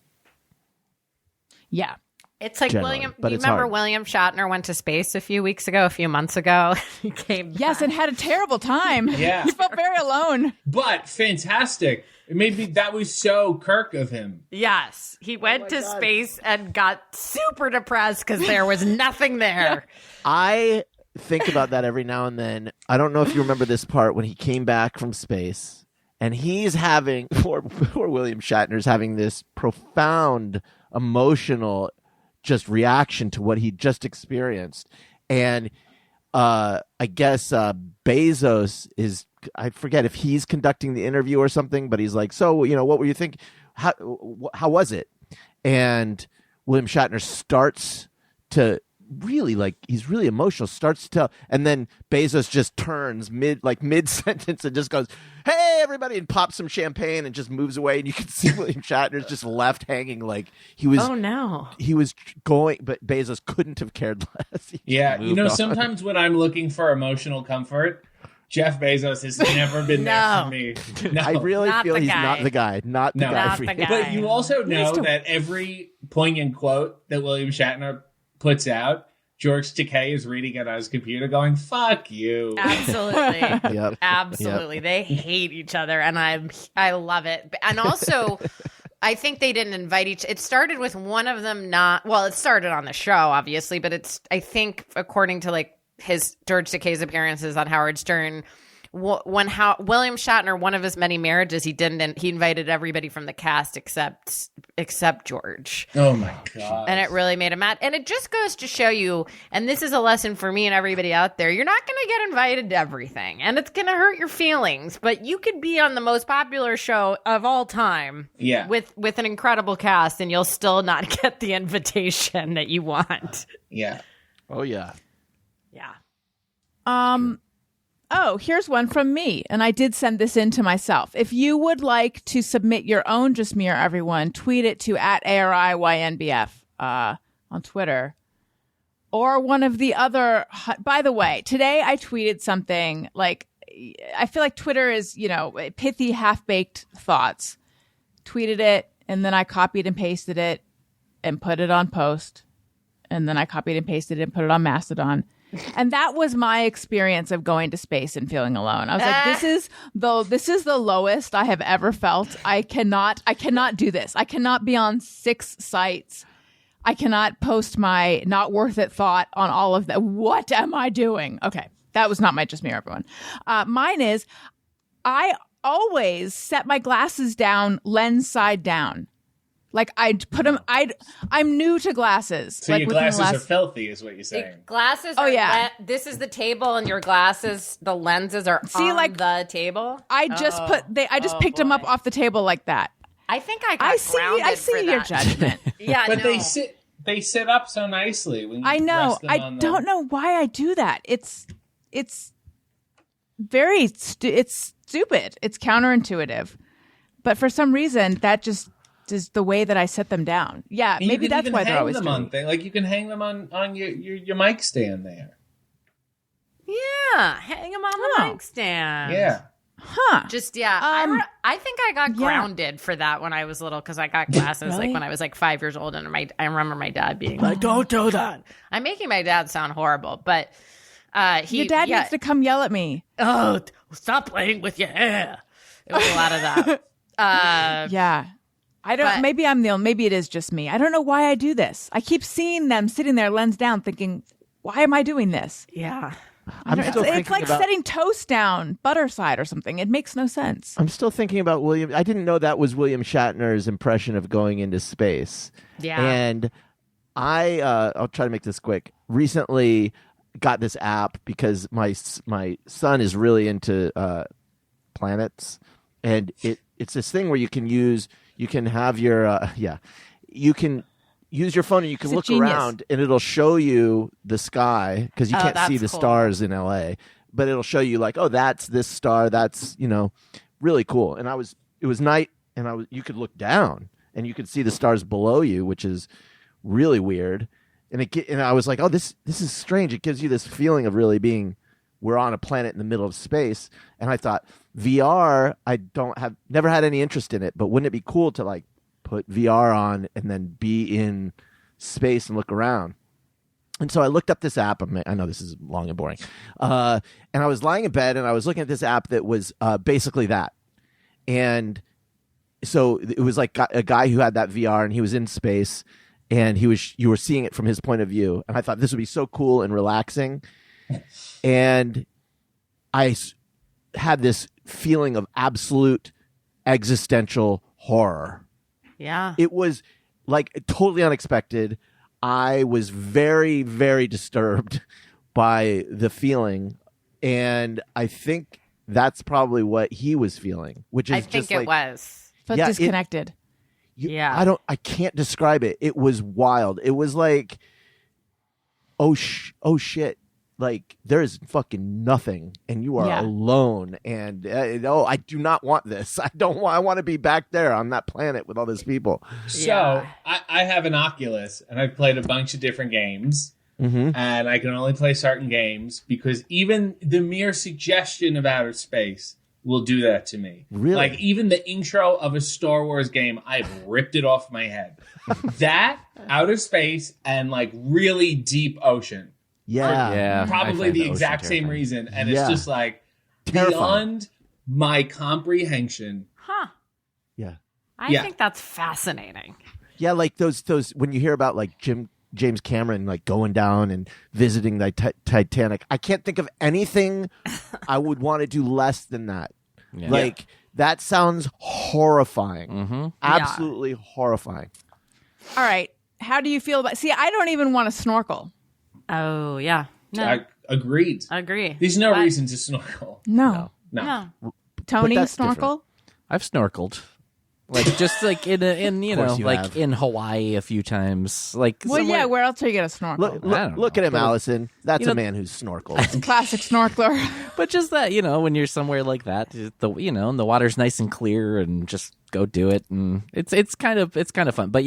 Yeah. It's like William Shatner went to space a few months ago? He came back. And had a terrible time. Yeah. He felt very alone. But fantastic. Maybe that was so Kirk of him. Yes. He went to space and got super depressed because there was nothing there. I think about that every now and then. I don't know if you remember this part when he came back from space and he's having, poor William Shatner's having this profound emotional just reaction to what he just experienced. And I guess Bezos is, I forget if he's conducting the interview or something, but he's like, so, what were you thinking? How was it? And William Shatner starts to really, like, he's really emotional, starts to tell, and then Bezos just turns mid-sentence and just goes, hey, everybody, and pops some champagne and just moves away, and you can see William Shatner's just left hanging like he was, oh no, he was going, but Bezos couldn't have cared less. Sometimes when I'm looking for emotional comfort, Jeff Bezos has never been there for me. No. I really feel he's not the guy. Not the guy for you. But you also know that every poignant quote that William Shatner puts out, George Takei is reading it on his computer going, fuck you. Absolutely. Yep. Absolutely. Yep. They hate each other, and I love it. And also, I think they didn't invite it started with one of them it started on the show, obviously, but I think, according to like his George Takei's appearances on Howard Stern, when William Shatner, one of his many marriages, he invited everybody from the cast except George. Oh my God. And it really made him mad. And it just goes to show you, and this is a lesson for me and everybody out there, you're not going to get invited to everything, and it's going to hurt your feelings, but you could be on the most popular show of all time with an incredible cast, and you'll still not get the invitation that you want. Yeah. Oh yeah. Yeah. Oh, here's one from me, and I did send this in to myself. If you would like to submit your own Just Me or Everyone, tweet it to @ARIYNBF on Twitter. Or one of the other... By the way, today I tweeted something like... I feel like Twitter is, pithy, half-baked thoughts. Tweeted it, and then I copied and pasted it and put it on Post. And then I copied and pasted it and put it on Mastodon. And that was my experience of going to space and feeling alone. I was like, this is the lowest I have ever felt. I cannot do this. I cannot be on 6 sites. I cannot post my not worth it thought on all of that. What am I doing? Okay. That was not my Just Me or Everyone. Mine is, I always set my glasses down lens side down. Like I'd put them. I'm new to glasses. So like your within the glasses are last- filthy, is what you're saying. Glasses. Oh, are yeah. This is the table, and your glasses, the lenses are on like, the table. I just picked them up off the table like that. I think I got grounded I see for your that. judgment. Yeah, But no. they sit up so nicely when you I know. rest them I on don't know why I do that. It's very it's stupid. It's counterintuitive. But for some reason, that just is the way that I set them down. Yeah, And maybe you can that's even why they're hang always them dirty. on thing. Like you can hang them on your mic stand there. Yeah, hang them on the mic stand. Yeah. Huh. Just I think I got grounded for that when I was little because I got glasses Really? like when I was like 5 years old, and I remember my dad being like, "Don't do that." I'm making my dad sound horrible, but Your dad needs to come yell at me. Oh, stop playing with your hair. It was a lot of that. Yeah. I don't. but- Maybe it is just me. I don't know why I do this. I keep seeing them sitting there, lens down, thinking, "Why am I doing this?" Yeah. It's like setting toast down, butter side or something. It makes no sense. I'm still thinking about William. I didn't know that was William Shatner's impression of going into space. Yeah. And I'll try to make this quick. Recently got this app because my son is really into planets, and it's this thing where you can have your you can use your phone and you can He's a look genius. around and it'll show you the sky because you can't see the that's cool. stars in LA, but it'll show you like, oh, that's this star, that's really cool. And it was night, and you could look down and you could see the stars below you, which is really weird. And I was like, oh, this is strange. It gives you this feeling of really we're on a planet in the middle of space. And I thought VR, never had any interest in it, but wouldn't it be cool to like put VR on and then be in space and look around? And so I looked up this app. I know this is long and boring. And I was lying in bed and I was looking at this app that was basically that. And so it was like a guy who had that VR and he was in space and you were seeing it from his point of view. And I thought this would be so cool and relaxing. And I had this feeling of absolute existential horror. Yeah. It was like totally unexpected. I was very, very disturbed by the feeling. And I think that's probably what he was feeling, which is I think just it like, was. But Yeah, disconnected. Yeah. I can't describe it. It was wild. It was like, oh shit. Like there is fucking nothing and you are alone. And I do not want this. I want to be back there on that planet with all these people. So I have an Oculus and I've played a bunch of different games. Mm-hmm. And I can only play certain games because even the mere suggestion of outer space will do that to me. Really? Like even the intro of a Star Wars game, I've ripped it off my head. That, outer space, and like really deep ocean. Yeah. I Probably find the ocean exact same terrifying. reason. And Yeah. it's just like Terrifying. beyond my comprehension. Huh. Yeah. I think that's fascinating. Yeah. Like those when you hear about like James Cameron like going down and visiting the Titanic, I can't think of anything I would want to do less than that. Yeah. Like that sounds horrifying. Mm-hmm. Absolutely horrifying. All right. How do you feel about? See, I don't even want to snorkel. Oh, yeah. No. I agreed. Agree. There's no But- reason to snorkel. No. No. Tony, that's snorkel. I've snorkeled. Like just like in course you like have. in Hawaii a few times. Like Well, somewhere- yeah. Where else are you gonna snorkel? Look, I don't look know. at him, Allison. That's You know- a man who's snorkeled. Classic snorkeler. But just that, when you're somewhere like that, and the water's nice and clear, and just go do it, and it's kind of fun. But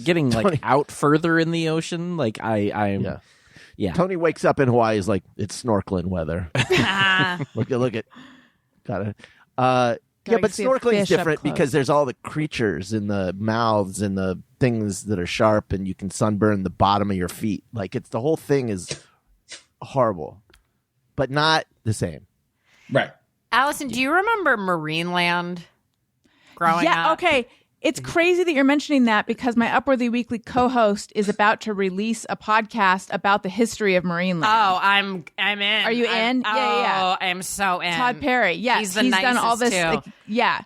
getting like out further in the ocean, like I'm yeah. Tony wakes up in Hawaii is like it's snorkeling weather. look at got it. Yeah, but see a snorkeling is fish up different close. because there's all the creatures in the mouths and the things that are sharp, and you can sunburn the bottom of your feet. Like the whole thing is horrible, but not the same. Right. Allison, do you remember Marineland growing up? Okay. It's crazy that you're mentioning that because my Upworthy Weekly co-host is about to release a podcast about the history of Marineland. Oh, I'm in. Are you in? Yeah. I am so in. Todd Perry. Yes, He's the done all nicest, this. too. Yeah.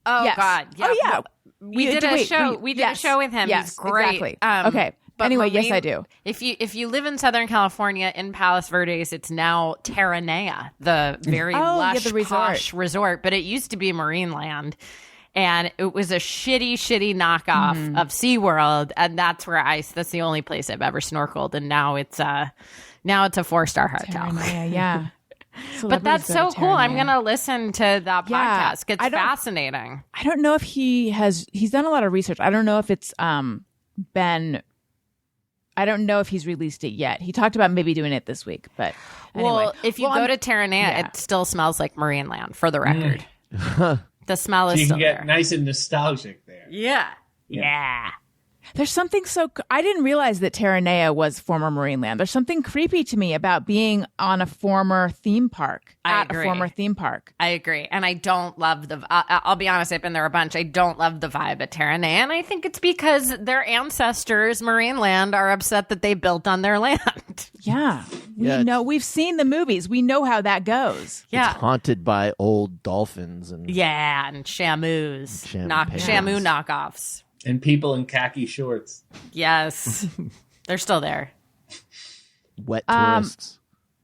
Oh, Yes. God. Yeah. Oh, yeah. We did a show with him. Yes, He's great. exactly. Okay. But anyway, yes, I do. If you live in Southern California in Palos Verdes, it's now Terranea, the very lush, the resort. posh resort. But it used to be Marineland, and it was a shitty knockoff of SeaWorld, and that's the only place I've ever snorkeled, and now it's a 4-star hotel. Terranea, yeah. But that's so cool. I'm going going to listen to that Yeah, podcast. It's fascinating. I don't know if he's done a lot of research. I don't know if it's been. I don't know if he's released it yet. He talked about maybe doing it this week, but anyway. Well, if you go to Terranea, it still smells like Marineland, for the record. The smell is You still can get there. nice and nostalgic there. Yeah. There's something I didn't realize that Terranea was former Marineland. There's something creepy to me about being on a former theme park. I At agree. a former theme park. I agree. And I don't love I'll be honest, I've been there a bunch. I don't love the vibe at Terranea. And I think it's because their ancestors, Marineland, are upset that they built on their land. Yeah. We've seen the movies. We know how that goes. Yeah. It's haunted by old dolphins and Yeah, and shamus. Champagnes. Shamu knockoffs. And people in khaki shorts. Yes. They're still there. wet tourists.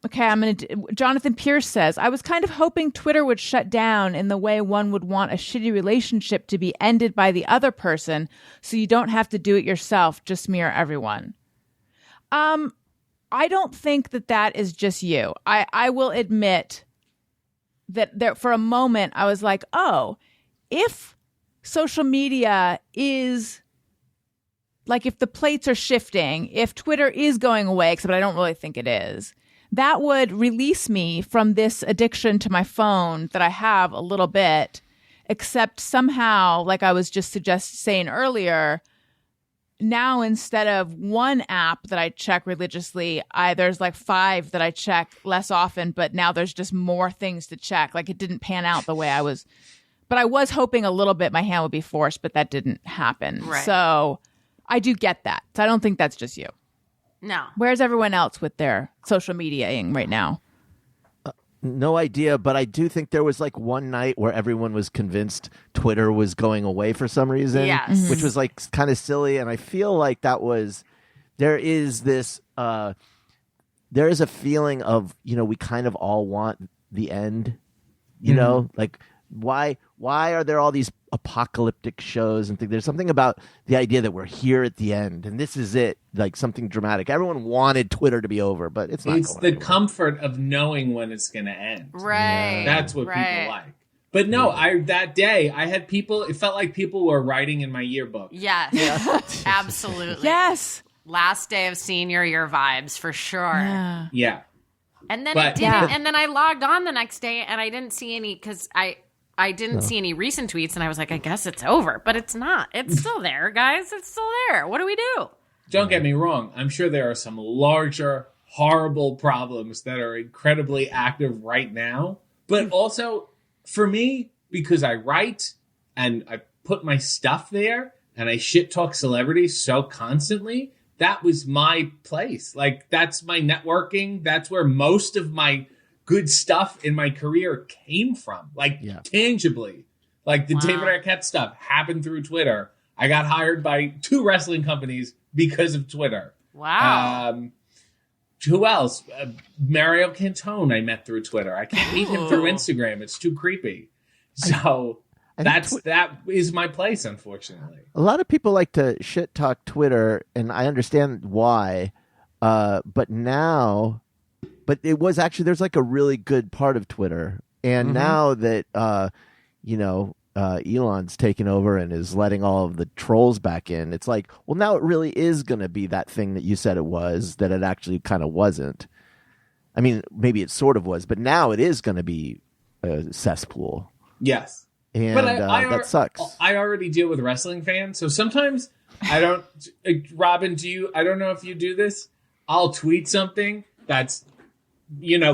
Okay, Jonathan Pierce says, I was kind of hoping Twitter would shut down in the way one would want a shitty relationship to be ended by the other person so you don't have to do it yourself, just mirror everyone. I don't think that is just you. I will admit that there, for a moment I was like, oh, if social media is like, if the plates are shifting, if Twitter is going away, except I don't really think it is, that would release me from this addiction to my phone that I have a little bit, except somehow, like I was just saying earlier, now instead of one app that I check religiously, there's like 5 that I check less often, but now there's just more things to check. Like it didn't pan out the way I was, but I was hoping a little bit my hand would be forced, but that didn't happen. Right. So I do get that. So I don't think that's just you. No. Where's everyone else with their social mediaing right now? No idea, but I do think there was like one night where everyone was convinced Twitter was going away for some reason, Yes. which was like kind of silly. And I feel like there is a feeling of, we kind of all want the end, like why are there all these apocalyptic shows and things? There's something about the idea that we're here at the end and this is it, like something dramatic. Everyone wanted Twitter to be over, but it's not. It's going the anywhere. comfort of knowing when it's going to end. Right. That's what Right. people like. But no, that day I had people. It felt like people were writing in my yearbook. Yes. Absolutely. Yes. Last day of senior year vibes for sure. Yeah. Yeah. And then But- it didn't. And then I logged on the next day and I didn't see any because I didn't see any recent tweets and I was like, I guess it's over, but it's not. It's still there, guys. It's still there. What do we do? Don't get me wrong. I'm sure there are some larger, horrible problems that are incredibly active right now. But also, for me, because I write and I put my stuff there and I shit talk celebrities so constantly, that was my place. Like, that's my networking. That's where most of my good stuff in my career came from. Like, tangibly. Like, the David Arquette stuff happened through Twitter. I got hired by 2 wrestling companies because of Twitter. Wow. Who else? Mario Cantone I met through Twitter. I can't meet him through Instagram. It's too creepy. So that is my place, unfortunately. A lot of people like to shit talk Twitter, and I understand why. But it was actually, there's like a really good part of Twitter. And now that, Elon's taken over and is letting all of the trolls back in, it's like, well, now it really is going to be that thing that you said it was, that it actually kind of wasn't. I mean, maybe it sort of was, but now it is going to be a cesspool. Yes. And But that sucks. I already deal with wrestling fans, so sometimes I don't. Robin, I don't know if you do this. I'll tweet something that's,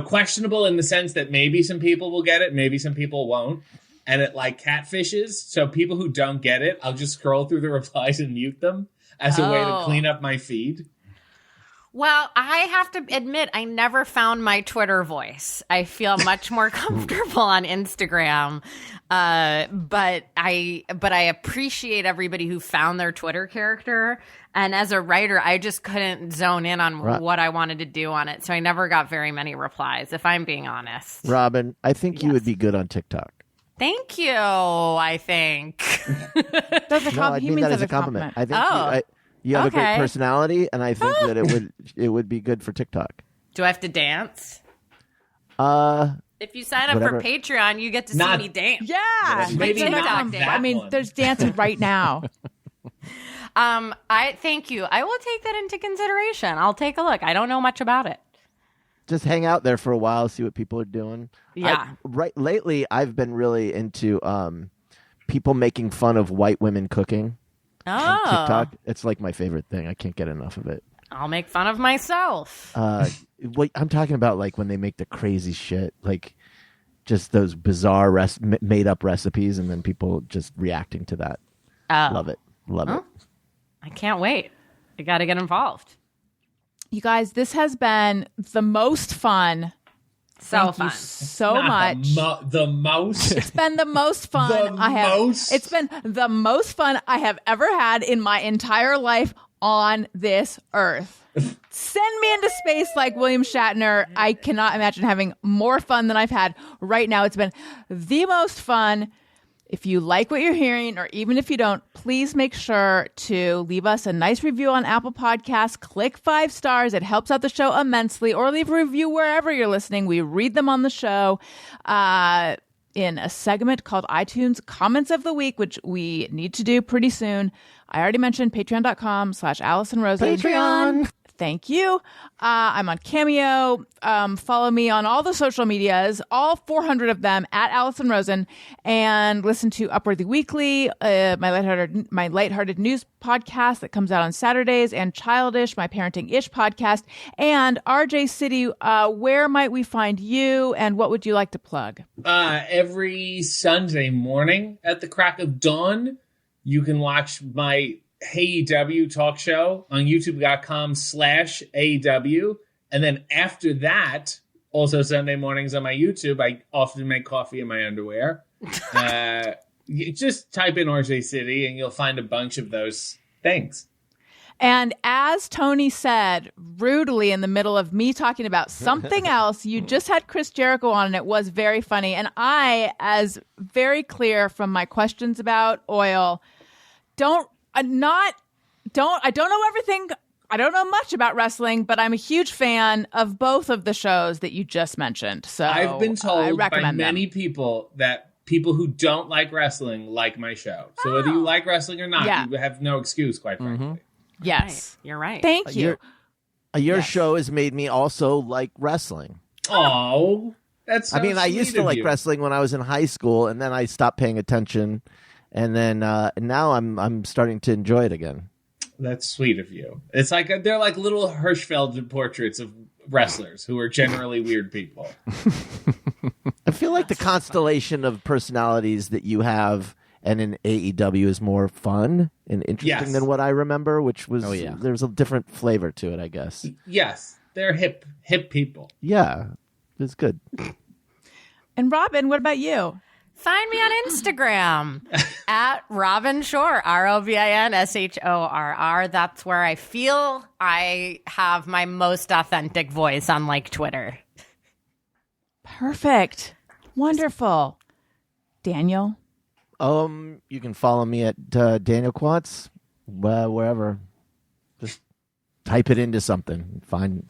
questionable in the sense that maybe some people will get it, maybe some people won't, and it like catfishes. So people who don't get it, I'll just scroll through the replies and mute them as a way to clean up my feed. Well, I have to admit, I never found my Twitter voice. I feel much more comfortable on Instagram. But I appreciate everybody who found their Twitter character. And as a writer, I just couldn't zone in on what I wanted to do on it. So I never got very many replies, if I'm being honest. Robin, I think you would be good on TikTok. Thank you, I think. That's a No, I mean that as a compliment. I think you have a great personality, and I think that it would be good for TikTok. Do I have to dance? If you sign up Whatever. for Patreon, you get to see me dance. Yeah. Maybe TikTok not on- that I mean, one. there's dancing right now. I thank you. I will take that into consideration. I'll take a look. I don't know much about it. Just hang out there for a while, see what people are doing. Yeah. Lately, I've been really into people making fun of white women cooking on TikTok. It's like my favorite thing. I can't get enough of it. I'll make fun of myself. I'm talking about like when they make the crazy shit, like just those bizarre made up recipes, and then people just reacting to that. Love it. I can't wait. I got to get involved. You guys, this has been the most fun. Thank you so much. The most. It's been the most fun It's been the most fun I have ever had in my entire life on this earth. Send me into space like William Shatner. I cannot imagine having more fun than I've had right now. It's been the most fun. If you like what you're hearing, or even if you don't, please make sure to leave us a nice review on Apple Podcasts. Click 5 stars. It helps out the show immensely. Or leave a review wherever you're listening. We read them on the show in a segment called iTunes Comments of the Week, which we need to do pretty soon. I already mentioned patreon.com/AllisonRosen. Patreon. Thank you. I'm on Cameo. Follow me on all the social medias, all 400 of them, at Allison Rosen, and listen to Upworthy Weekly, my lighthearted news podcast that comes out on Saturdays, and Childish, my parenting-ish podcast, and RJ City. Where might we find you, and what would you like to plug? Every Sunday morning at the crack of dawn, you can watch my AEW talk show on youtube.com/AEW. And then after that, also Sunday mornings on my YouTube, I often make coffee in my underwear. You just type in RJ City and you'll find a bunch of those things. And as Tony said, rudely in the middle of me talking about something else, you just had Chris Jericho on, and it was very funny. And I, as very clear from my questions about oil, I don't know everything. I don't know much about wrestling, but I'm a huge fan of both of the shows that you just mentioned. So I've been told by recommend many them. people that people who don't like wrestling like my show. So whether you like wrestling or not, you have no excuse, quite frankly. Yes. You're right. Thank you. Your show has made me also like wrestling. Oh, that's so I used sweet to of like you. wrestling when I was in high school, and then I stopped paying attention, and then now I'm starting to enjoy it again. That's sweet of you. It's like they're like little Hirschfeld portraits of wrestlers who are generally weird people. I feel like the constellation of personalities that you have and in AEW is more fun and interesting than what I remember, which was there's a different flavor to it, I guess. Yes, they're hip people. Yeah, it's good. And Robin, what about you? Find me on Instagram at Robin Shorr, ROBINSHORR. That's where I feel I have my most authentic voice, unlike Twitter. Perfect. Wonderful. Daniel? You can follow me at Daniel Quantz, wherever. Just type it into something. Find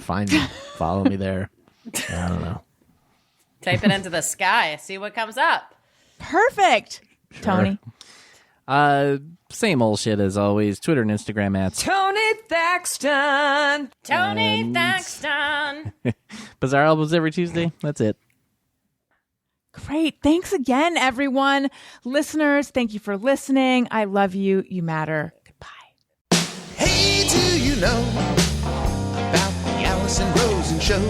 follow me there. I don't know. Type it into the sky. See what comes up. Perfect. Tony? Same old shit as always. Twitter and Instagram at Tony Thaxton. Tony Thaxton. Bizarre Albums every Tuesday. That's it. Great. Thanks again, everyone. Listeners, thank you for listening. I love you. You matter. Goodbye. Hey, do you know about the Allison Rosen Show?